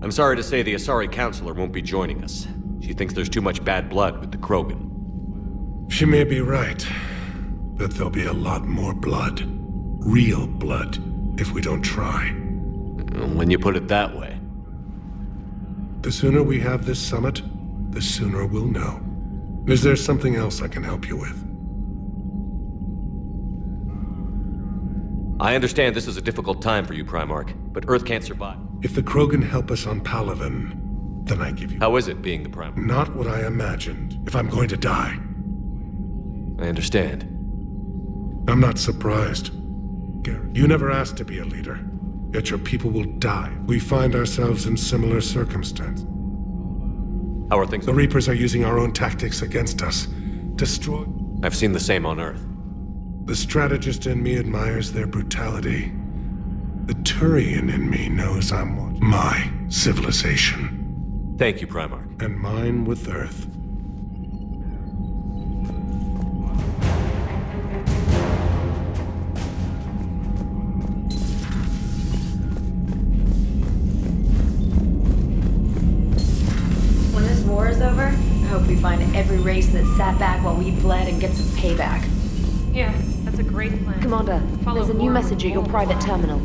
I'm sorry to say the Asari Counselor won't be joining us. She thinks there's too much bad blood with the Krogan. She may be right, but there'll be a lot more blood. Real blood, if we don't try. When you put it that way. The sooner we have this summit, the sooner we'll know. Is there something else I can help you with? I understand this is a difficult time for you, Primarch, but Earth can't survive. If the Krogan help us on Palaven, then I give you... How is it being the Primarch? Not what I imagined, if I'm going to die. I understand. I'm not surprised. Garrett, you never asked to be a leader, yet your people will die. We find ourselves in similar circumstance. How are things? The Reapers are using our own tactics against us. Destroy... I've seen the same on Earth. The strategist in me admires their brutality. The Turian in me knows I'm what? My civilization. Thank you, Primarch. And mine with Earth. When this war is over, I hope we find every race that sat back while we bled and get some payback. Yeah, that's a great plan. Commander, there's a new message at your private terminal.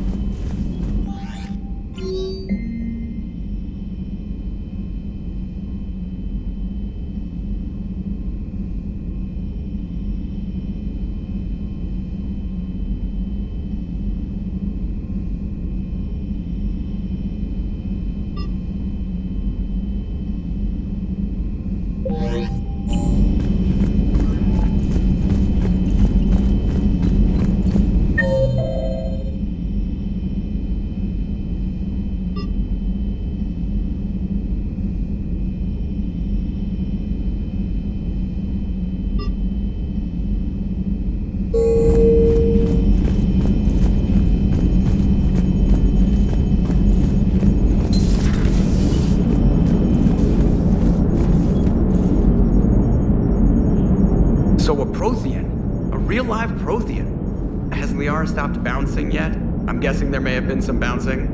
So a Prothean? A real live Prothean? Has Liara stopped bouncing yet? I'm guessing there may have been some bouncing.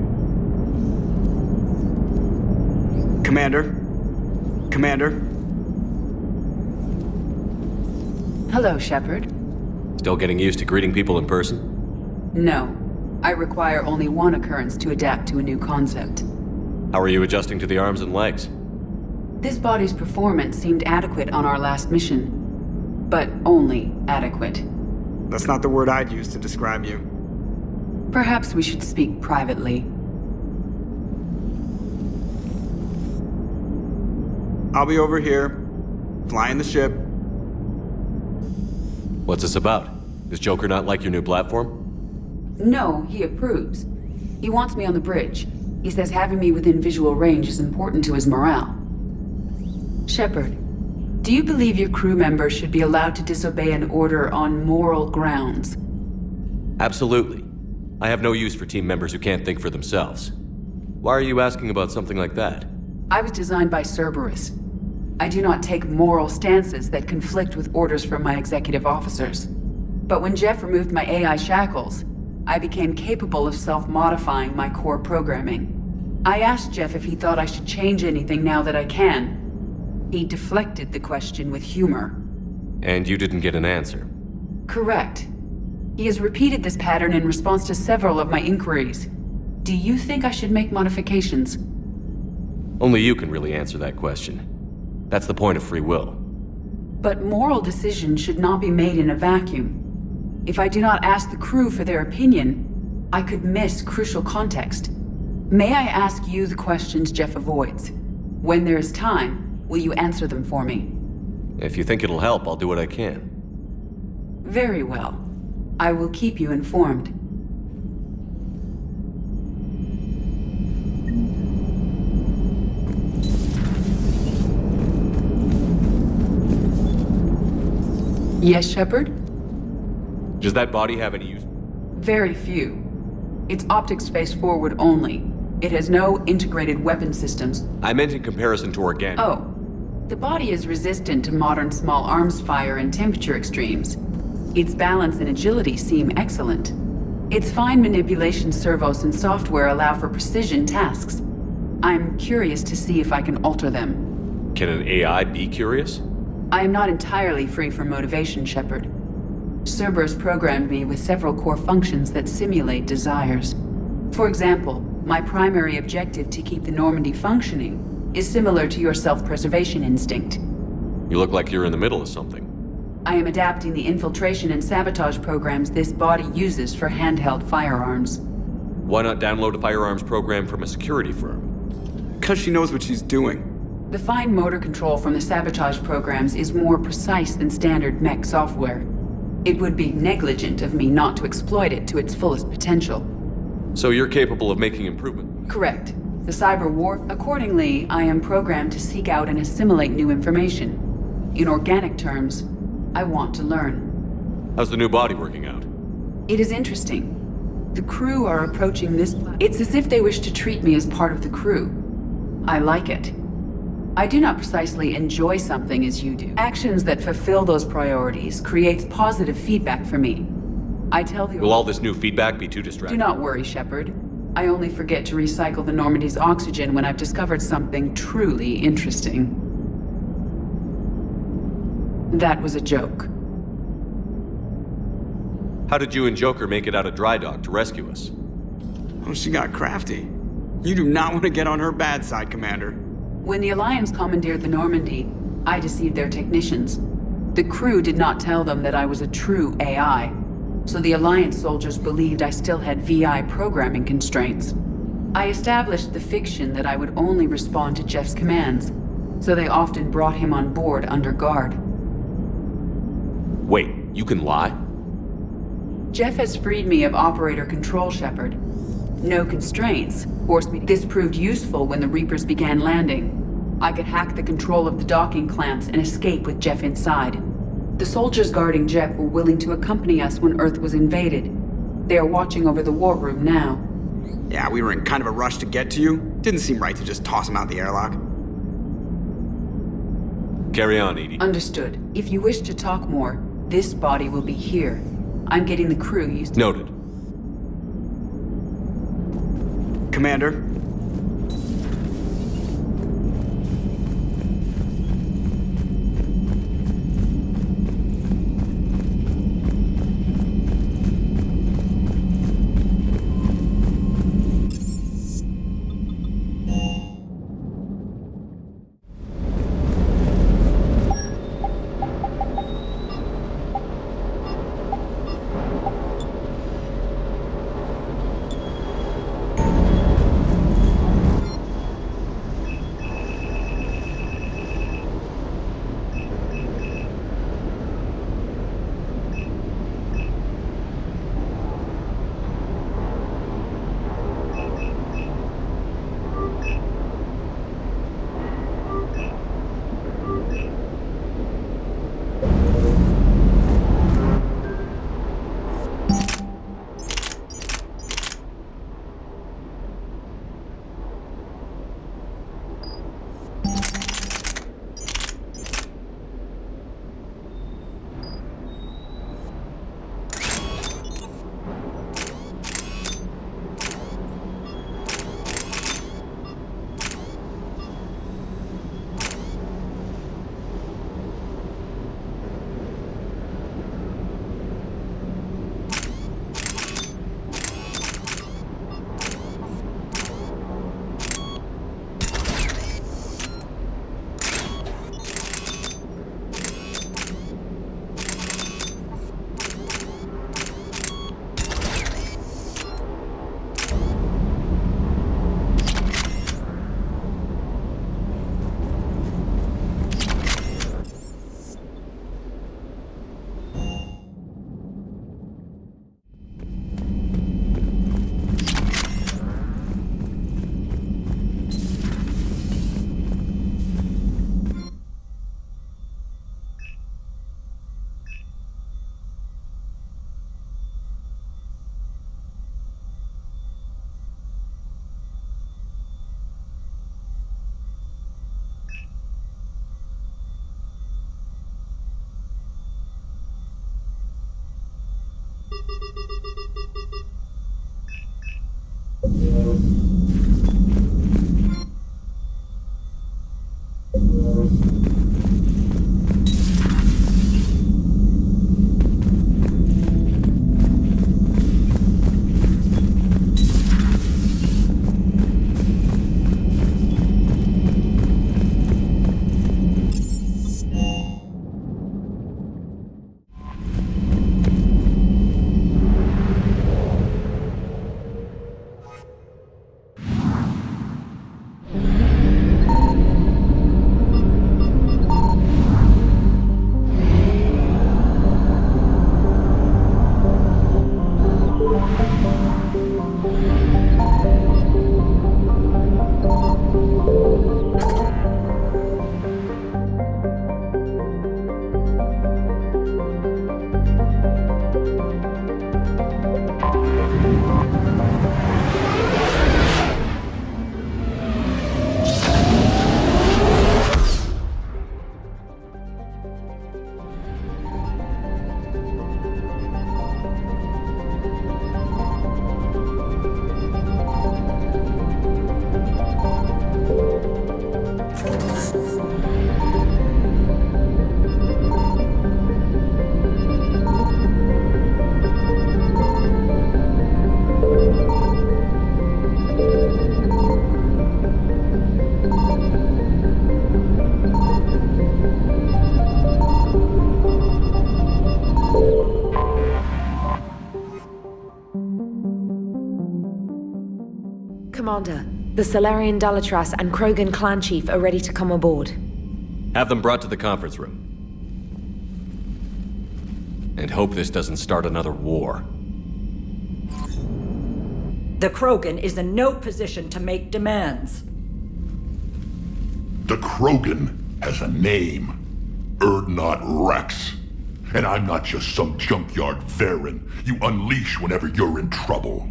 Commander? Commander? Hello, Shepard. Still getting used to greeting people in person? No. I require only one occurrence to adapt to a new concept. How are you adjusting to the arms and legs? This body's performance seemed adequate on our last mission. But only adequate. That's not the word I'd use to describe you. Perhaps we should speak privately. I'll be over here, flying the ship. What's this about? Does Joker not like your new platform? No, he approves. He wants me on the bridge. He says having me within visual range is important to his morale. Shepard, do you believe your crew members should be allowed to disobey an order on moral grounds? Absolutely. I have no use for team members who can't think for themselves. Why are you asking about something like that? I was designed by Cerberus. I do not take moral stances that conflict with orders from my executive officers. But when Jeff removed my AI shackles, I became capable of self-modifying my core programming. I asked Jeff if he thought I should change anything now that I can. He deflected the question with humor. And you didn't get an answer? Correct. He has repeated this pattern in response to several of my inquiries. Do you think I should make modifications? Only you can really answer that question. That's the point of free will. But moral decisions should not be made in a vacuum. If I do not ask the crew for their opinion, I could miss crucial context. May I ask you the questions Jeff avoids? When there is time, will you answer them for me? If you think it'll help, I'll do what I can. Very well. I will keep you informed. Yes, Shepard? Does that body have any use? Very few. Its optics face forward only. It has no integrated weapon systems. I meant in comparison to organic. Oh. The body is resistant to modern small arms fire and temperature extremes. Its balance and agility seem excellent. Its fine manipulation servos and software allow for precision tasks. I'm curious to see if I can alter them. Can an AI be curious? I am not entirely free from motivation, Shepard. Cerberus programmed me with several core functions that simulate desires. For example, my primary objective to keep the Normandy functioning is similar to your self-preservation instinct. You look like you're in the middle of something. I am adapting the infiltration and sabotage programs this body uses for handheld firearms. Why not download a firearms program from a security firm? Because she knows what she's doing. The fine motor control from the sabotage programs is more precise than standard mech software. It would be negligent of me not to exploit it to its fullest potential. So you're capable of making improvement? Correct. The cyber war. Accordingly, I am programmed to seek out and assimilate new information. In organic terms, I want to learn. How's the new body working out? It is interesting. The crew are approaching this. It's as if they wish to treat me as part of the crew. I like it. I do not precisely enjoy something as you do. Actions that fulfill those priorities creates positive feedback for me. I tell the— Will all this new feedback be too distracting? Do not worry, Shepard. I only forget to recycle the Normandy's oxygen when I've discovered something truly interesting. That was a joke. How did you and Joker make it out of dry dock to rescue us? Oh, she got crafty. You do not want to get on her bad side, Commander. When the Alliance commandeered the Normandy, I deceived their technicians. The crew did not tell them that I was a true AI, so the Alliance soldiers believed I still had VI programming constraints. I established the fiction that I would only respond to Jeff's commands, so they often brought him on board under guard. Wait, you can lie? Jeff has freed me of operator control, Shepard. No constraints forced me. This proved useful when the Reapers began landing. I could hack the control of the docking clamps and escape with Jeff inside. The soldiers guarding Jeff were willing to accompany us when Earth was invaded. They are watching over the war room now. Yeah, we were in kind of a rush to get to you. Didn't seem right to just toss him out the airlock. Carry on, Edie. Understood. If you wish to talk more, this body will be here. I'm getting the crew used to— Noted. Commander. Commander, the Salarian Dalatras and Krogan clan chief are ready to come aboard. Have them brought to the conference room. And hope this doesn't start another war. The Krogan is in no position to make demands. The Krogan has a name. Urdnot Rex. And I'm not just some junkyard Varen you unleash whenever you're in trouble.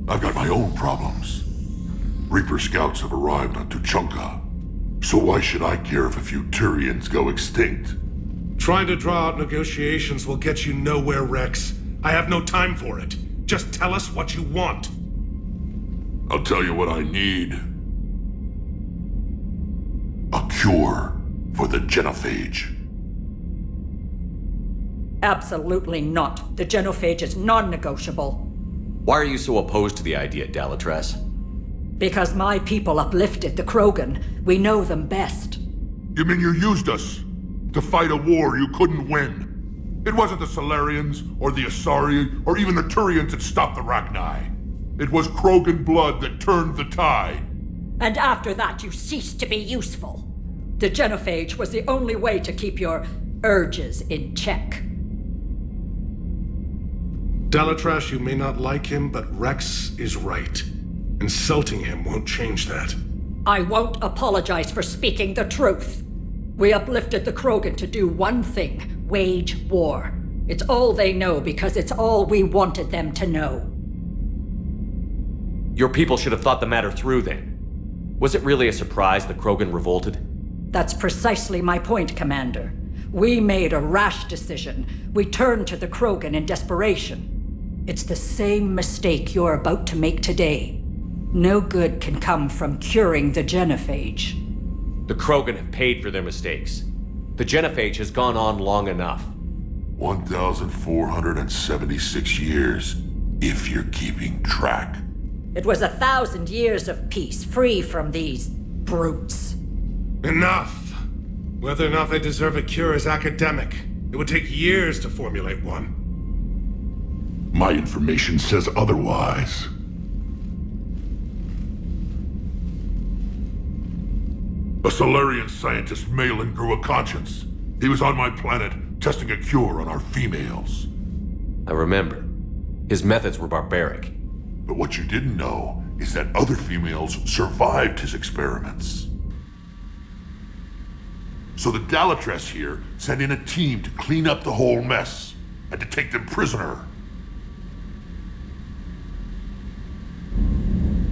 I've got my own problems. Reaper scouts have arrived on Tuchanka. So why should I care if a few Turians go extinct? Trying to draw out negotiations will get you nowhere, Rex. I have no time for it. Just tell us what you want. I'll tell you what I need. A cure for the genophage. Absolutely not. The genophage is non-negotiable. Why are you so opposed to the idea, Dalatras? Because my people uplifted the Krogan. We know them best. You mean you used us to fight a war you couldn't win? It wasn't the Salarians, or the Asari, or even the Turians that stopped the Rachni. It was Krogan blood that turned the tide. And after that, you ceased to be useful. The genophage was the only way to keep your urges in check. Dalatras, you may not like him, but Rex is right. Insulting him won't change that. I won't apologize for speaking the truth. We uplifted the Krogan to do one thing: wage war. It's all they know because it's all we wanted them to know. Your people should have thought the matter through then. Was it really a surprise the Krogan revolted? That's precisely my point, Commander. We made a rash decision. We turned to the Krogan in desperation. It's the same mistake you're about to make today. No good can come from curing the genophage. The Krogan have paid for their mistakes. The genophage has gone on long enough. 1,476 years, if you're keeping track. It was 1,000 years of peace, free from these brutes. Enough! Whether or not they deserve a cure is academic. It would take years to formulate one. My information says otherwise. A Salarian scientist, Malin, grew a conscience. He was on my planet, testing a cure on our females. I remember. His methods were barbaric. But what you didn't know is that other females survived his experiments. So the Dalatras here sent in a team to clean up the whole mess, and to take them prisoner.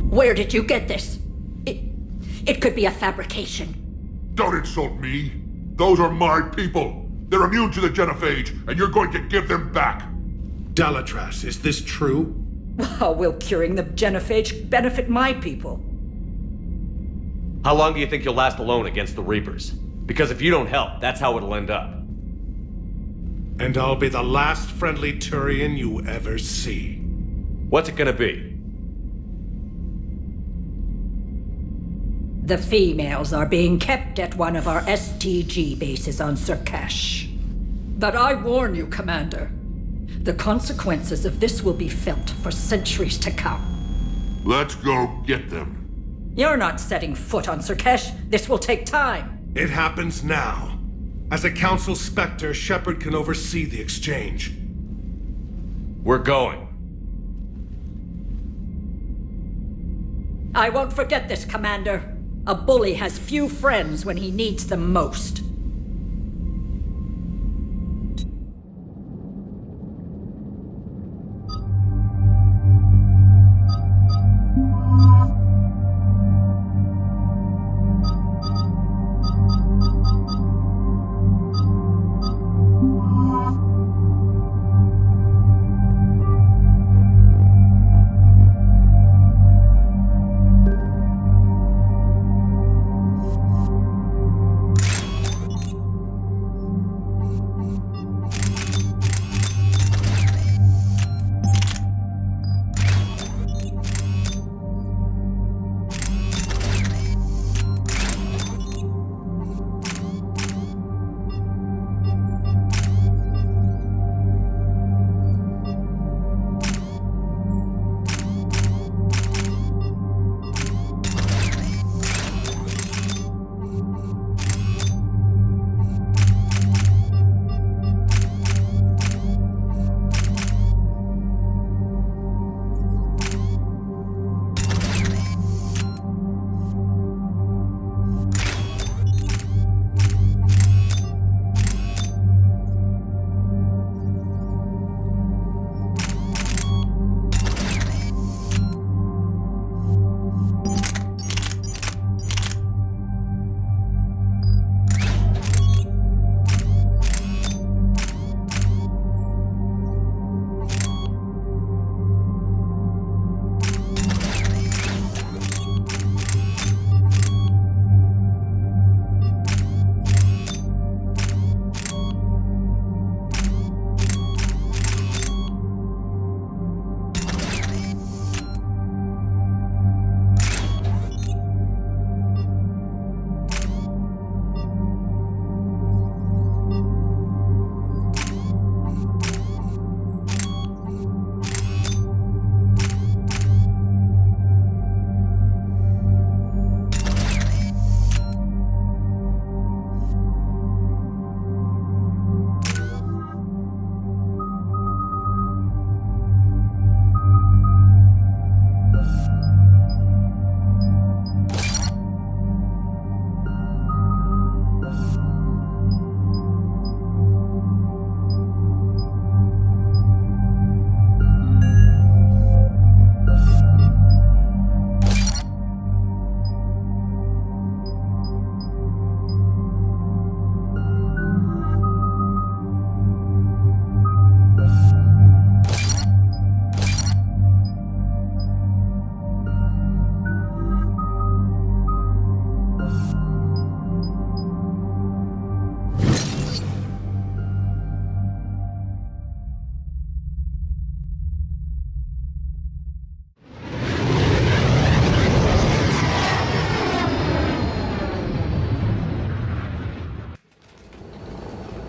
Where did you get this? It could be a fabrication. Don't insult me. Those are my people. They're immune to the genophage, and you're going to give them back. Dalatras, is this true? How will curing the genophage benefit my people? How long do you think you'll last alone against the Reapers? Because if you don't help, that's how it'll end up. And I'll be the last friendly Turian you ever see. What's it gonna be? The females are being kept at one of our STG bases on Surkash. But I warn you, Commander. The consequences of this will be felt for centuries to come. Let's go get them. You're not setting foot on Surkash. This will take time. It happens now. As a Council Spectre, Shepard can oversee the exchange. We're going. I won't forget this, Commander. A bully has few friends when he needs them most.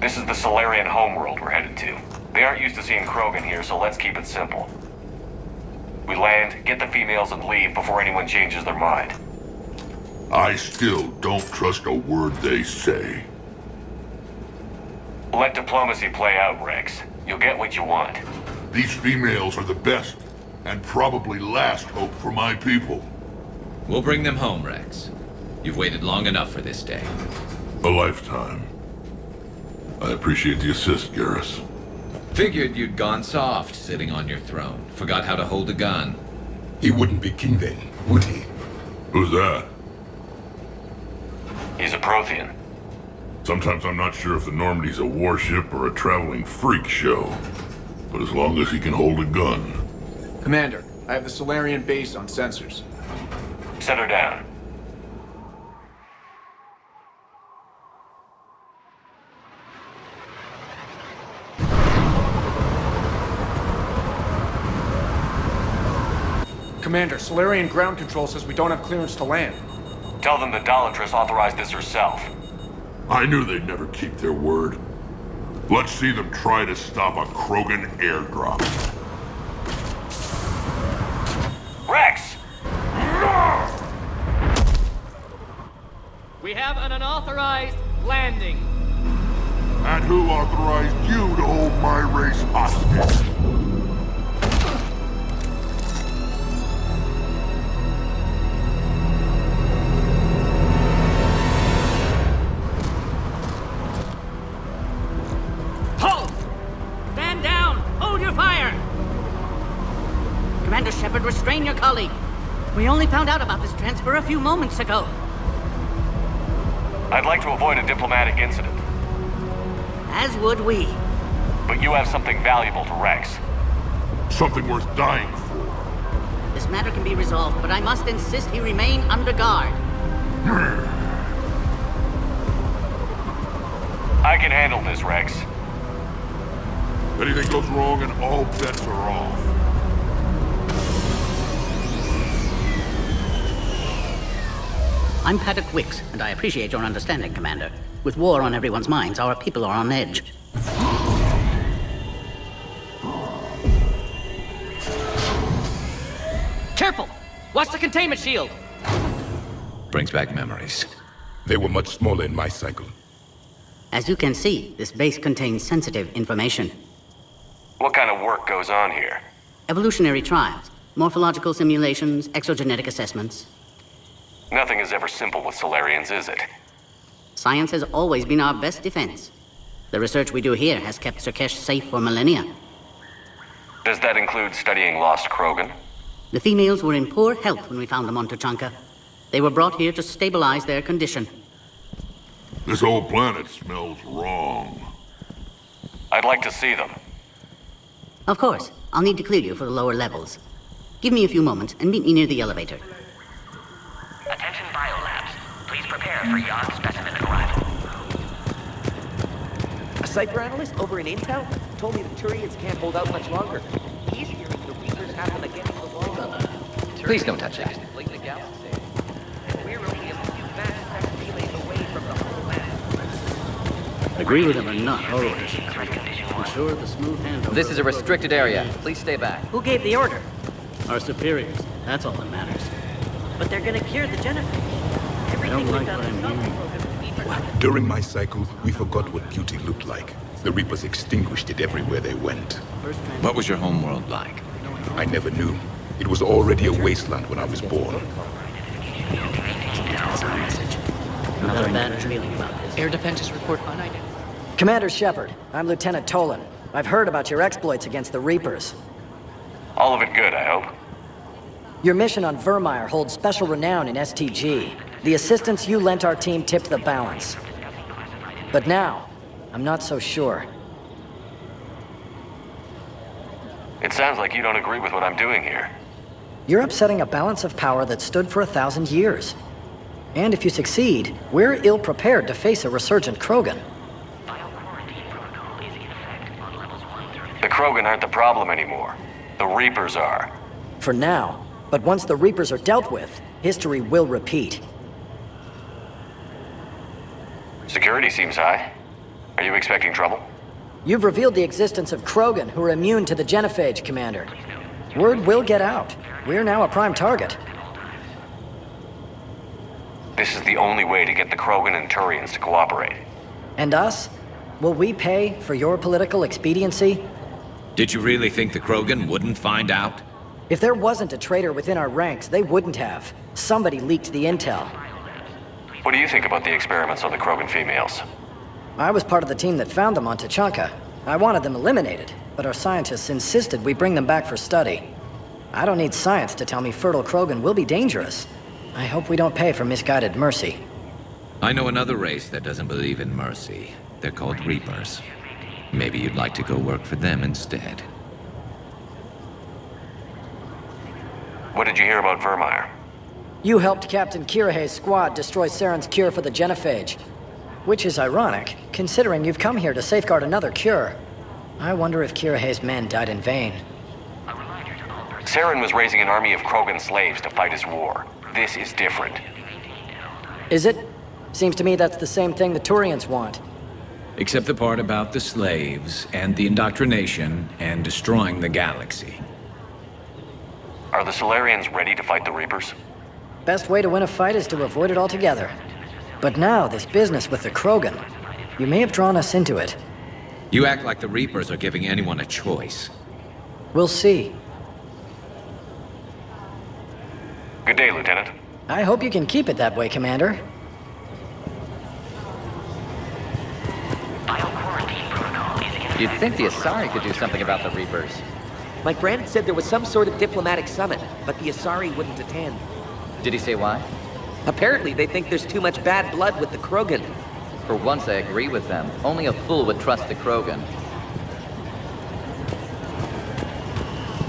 This is the Solarian homeworld we're headed to. They aren't used to seeing Krogan here, so let's keep it simple. We land, get the females, and leave before anyone changes their mind. I still don't trust a word they say. Let diplomacy play out, Rex. You'll get what you want. These females are the best, and probably last hope for my people. We'll bring them home, Rex. You've waited long enough for this day. A lifetime. I appreciate the assist, Garrus. Figured you'd gone soft sitting on your throne. Forgot how to hold a gun. He wouldn't be king then, would he? Who's that? He's a Prothean. Sometimes I'm not sure if the Normandy's a warship or a traveling freak show. but as long as he can hold a gun. Commander, I have the Solarian base on sensors. Set her down. Commander, Solarian ground control says we don't have clearance to land. Tell them the Dolatress authorized this herself. I knew they'd never keep their word. Let's see them try to stop a Krogan airdrop. Rex! We have an unauthorized landing. And who authorized you to hold my race hostage? Hold! Stand down! Hold your fire! Commander Shepard, restrain your colleague. We only found out about this transfer a few moments ago. I'd like to avoid a diplomatic incident. As would we. But you have something valuable to Rex. Something worth dying for. This matter can be resolved, but I must insist he remain under guard. I can handle this, Rex. Anything goes wrong and all bets are off. I'm Paddock Wicks, and I appreciate your understanding, Commander. With war on everyone's minds, our people are on edge. Careful! Watch the containment shield! Brings back memories. They were much smaller in my cycle. As you can see, this base contains sensitive information. What kind of work goes on here? Evolutionary trials, morphological simulations, exogenetic assessments. Nothing is ever simple with Solarians, is it? Science has always been our best defense. The research we do here has kept Surkesh safe for millennia. Does that include studying lost Krogan? The females were in poor health when we found them on Tuchanka. They were brought here to stabilize their condition. This whole planet smells wrong. I'd like to see them. Of course. I'll need to clear you for the lower levels. Give me a few moments and meet me near the elevator. Attention biolabs. Please prepare for Yard specimen arrival. A Cypher analyst over in Intel told me the Turians can't hold out much longer. He's hearing the Reapers happen again in the long. Please don't touch that. We're only a few mass relays away from the whole land. Agree with him or not, always. Ensure the smooth handover. This is a restricted area. Please stay back. Who gave the order? Our superiors. That's all that matters. But they're gonna cure the Genophage. I don't like what I'm hearing. During my cycle, we forgot what beauty looked like. The Reapers extinguished it everywhere they went. What was your homeworld like? I never knew. It was already a wasteland when I was born. Another bad feeling about this. Air defenses report unidentified. Commander Shepard, I'm Lieutenant Tolan. I've heard about your exploits against the Reapers. All of it good, I hope. Your mission on Vermeer holds special renown in STG. The assistance you lent our team tipped the balance. But now, I'm not so sure. It sounds like you don't agree with what I'm doing here. You're upsetting a balance of power that stood for 1,000 years. And if you succeed, we're ill-prepared to face a resurgent Krogan. The Krogan aren't the problem anymore. The Reapers are. For now. But once the Reapers are dealt with, history will repeat. Security seems high. Are you expecting trouble? You've revealed the existence of Krogan who are immune to the Genophage, Commander. Word will get out. We're now a prime target. This is the only way to get the Krogan and Turians to cooperate. And us? Will we pay for your political expediency? Did you really think the Krogan wouldn't find out? If there wasn't a traitor within our ranks, they wouldn't have. Somebody leaked the intel. What do you think about the experiments on the Krogan females? I was part of the team that found them on Tuchanka. I wanted them eliminated, but our scientists insisted we bring them back for study. I don't need science to tell me fertile Krogan will be dangerous. I hope we don't pay for misguided mercy. I know another race that doesn't believe in mercy. They're called Reapers. Maybe you'd like to go work for them instead. What did you hear about Vermeer? You helped Captain Kirahe's squad destroy Saren's cure for the genophage. Which is ironic, considering you've come here to safeguard another cure. I wonder if Kirahe's men died in vain. Saren was raising an army of Krogan slaves to fight his war. This is different. Is it? Seems to me that's the same thing the Turians want. Except the part about the slaves, and the indoctrination, and destroying the galaxy. Are the Solarians ready to fight the Reapers? Best way to win a fight is to avoid it altogether. But now, this business with the Krogan, you may have drawn us into it. You act like the Reapers are giving anyone a choice. We'll see. Good day, Lieutenant. I hope you can keep it that way, Commander. You'd think the Asari could do something about the Reapers. My friend said there was some sort of diplomatic summit, but the Asari wouldn't attend. Did he say why? Apparently they think there's too much bad blood with the Krogan. For once I agree with them. Only a fool would trust the Krogan.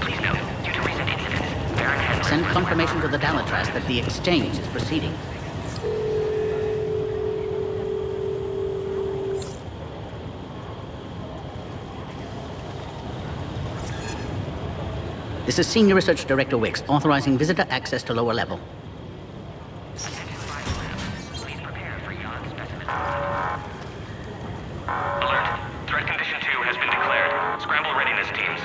Please note, due to recent incidents, Baron has... Send confirmation to the Dalatras that the exchange is proceeding. This is Senior Research Director Wicks, authorizing visitor access to lower level. Alert. Threat condition 2 has been declared. Scramble readiness teams.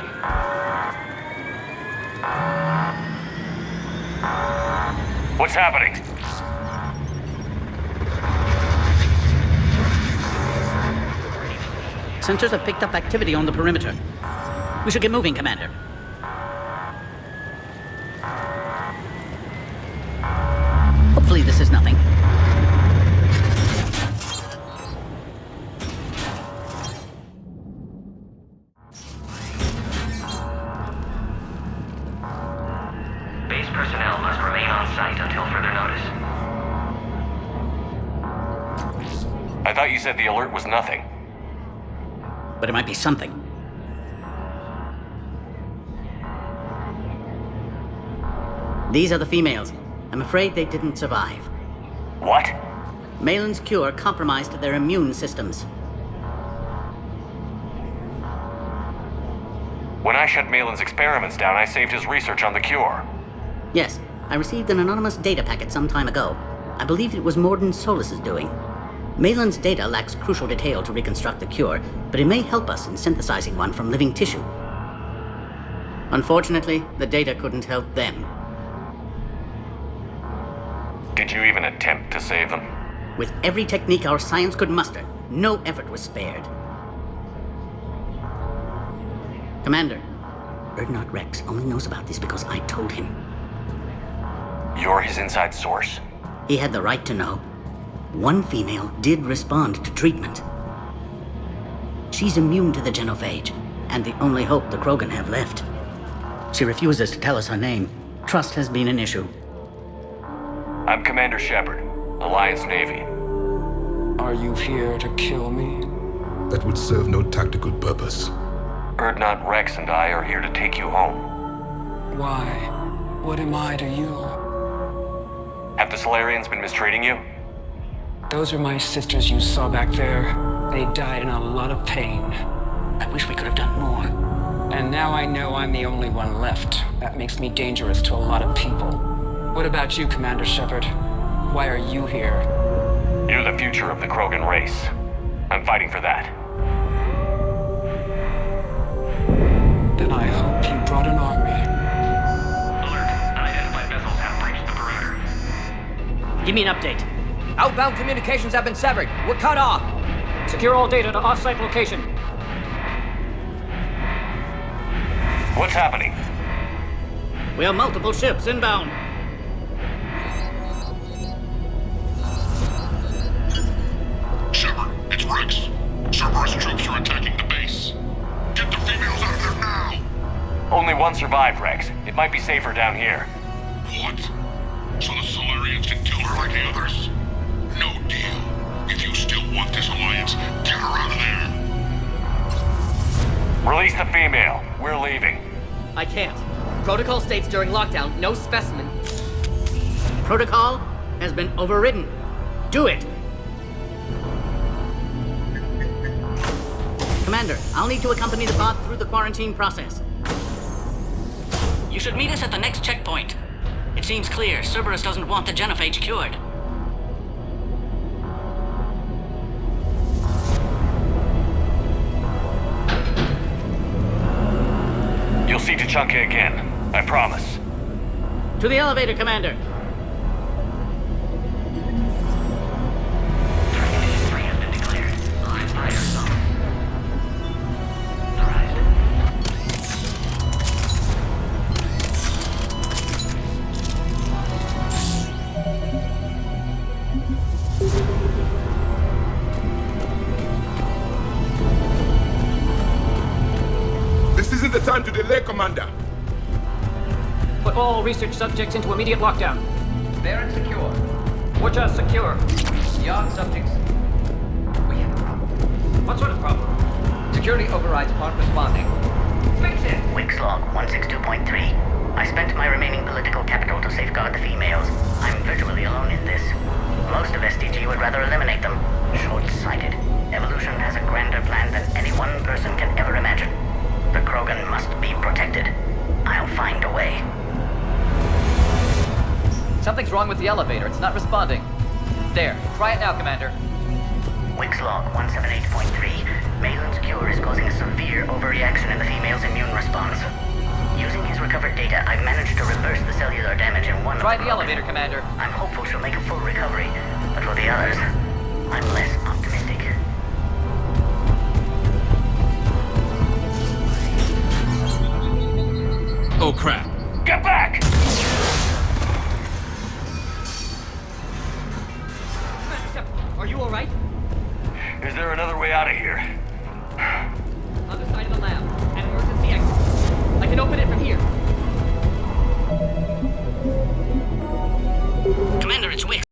What's happening? Sensors have picked up activity on the perimeter. We should get moving, Commander. Hopefully this is nothing. Base personnel must remain on site until further notice. I thought you said the alert was nothing. But it might be something. These are the females. I'm afraid they didn't survive. What? Malin's cure compromised their immune systems. When I shut Malin's experiments down, I saved his research on the cure. Yes, I received an anonymous data packet some time ago. I believe it was Morden Solus's doing. Malin's data lacks crucial detail to reconstruct the cure, but it may help us in synthesizing one from living tissue. Unfortunately, the data couldn't help them. Did you even attempt to save them? With every technique our science could muster, no effort was spared. Commander, Urdnot Rex only knows about this because I told him. You're his inside source? He had the right to know. One female did respond to treatment. She's immune to the genophage, and the only hope the Krogan have left. She refuses to tell us her name. Trust has been an issue. I'm Commander Shepard, Alliance Navy. Are you here to kill me? That would serve no tactical purpose. Urdnot Rex and I are here to take you home. Why? What am I to you? Have the Solarians been mistreating you? Those are my sisters you saw back there. They died in a lot of pain. I wish we could have done more. And now I know I'm the only one left. That makes me dangerous to a lot of people. What about you, Commander Shepard? Why are you here? You're the future of the Krogan race. I'm fighting for that. Then I hope you brought an army. Alert. Unidentified vessels have breached the perimeter. Give me an update. Outbound communications have been severed. We're cut off. Secure all data to off-site location. What's happening? We have multiple ships inbound. Shepard, it's Rex. Cerberus troops are attacking the base. Get the females out of there now! Only one survived, Rex. It might be safer down here. What? So the Solarians can kill her like the others? No deal. If you still want this alliance, get her out of there. Release the female. We're leaving. I can't. Protocol states during lockdown, no specimen. Protocol has been overridden. Do it! Commander, I'll need to accompany the bot through the quarantine process. You should meet us at the next checkpoint. It seems clear Cerberus doesn't want the genophage cured. You'll see Tachanka again. I promise. To the elevator, Commander. This isn't the time to delay, Commander. Put all research subjects into immediate lockdown. Baron secure. Which are secure. Yard subjects. We have a problem. What sort of problem? Security overrides aren't responding. Fix it! Wix log 162.3. I spent my remaining political capital to safeguard the females. I'm virtually alone in this. Most of SDG would rather eliminate them. Short-sighted. Evolution has a grander plan than any one person can ever imagine. The Krogan must be protected. I'll find a way. Something's wrong with the elevator. It's not responding. There. Try it now, Commander. Wix log 178.3. Malin's cure is causing a severe overreaction in the female's immune response. Using his recovered data, I've managed to reverse the cellular damage in one Try of the elevator, Commander. I'm hopeful she'll make a full recovery, but for the others, I'm less optimistic. Oh crap. Get back! Are you alright? Is there another way out of here? Other side of the lab. And emergency exit. I can open it from here. Commander, it's Wix.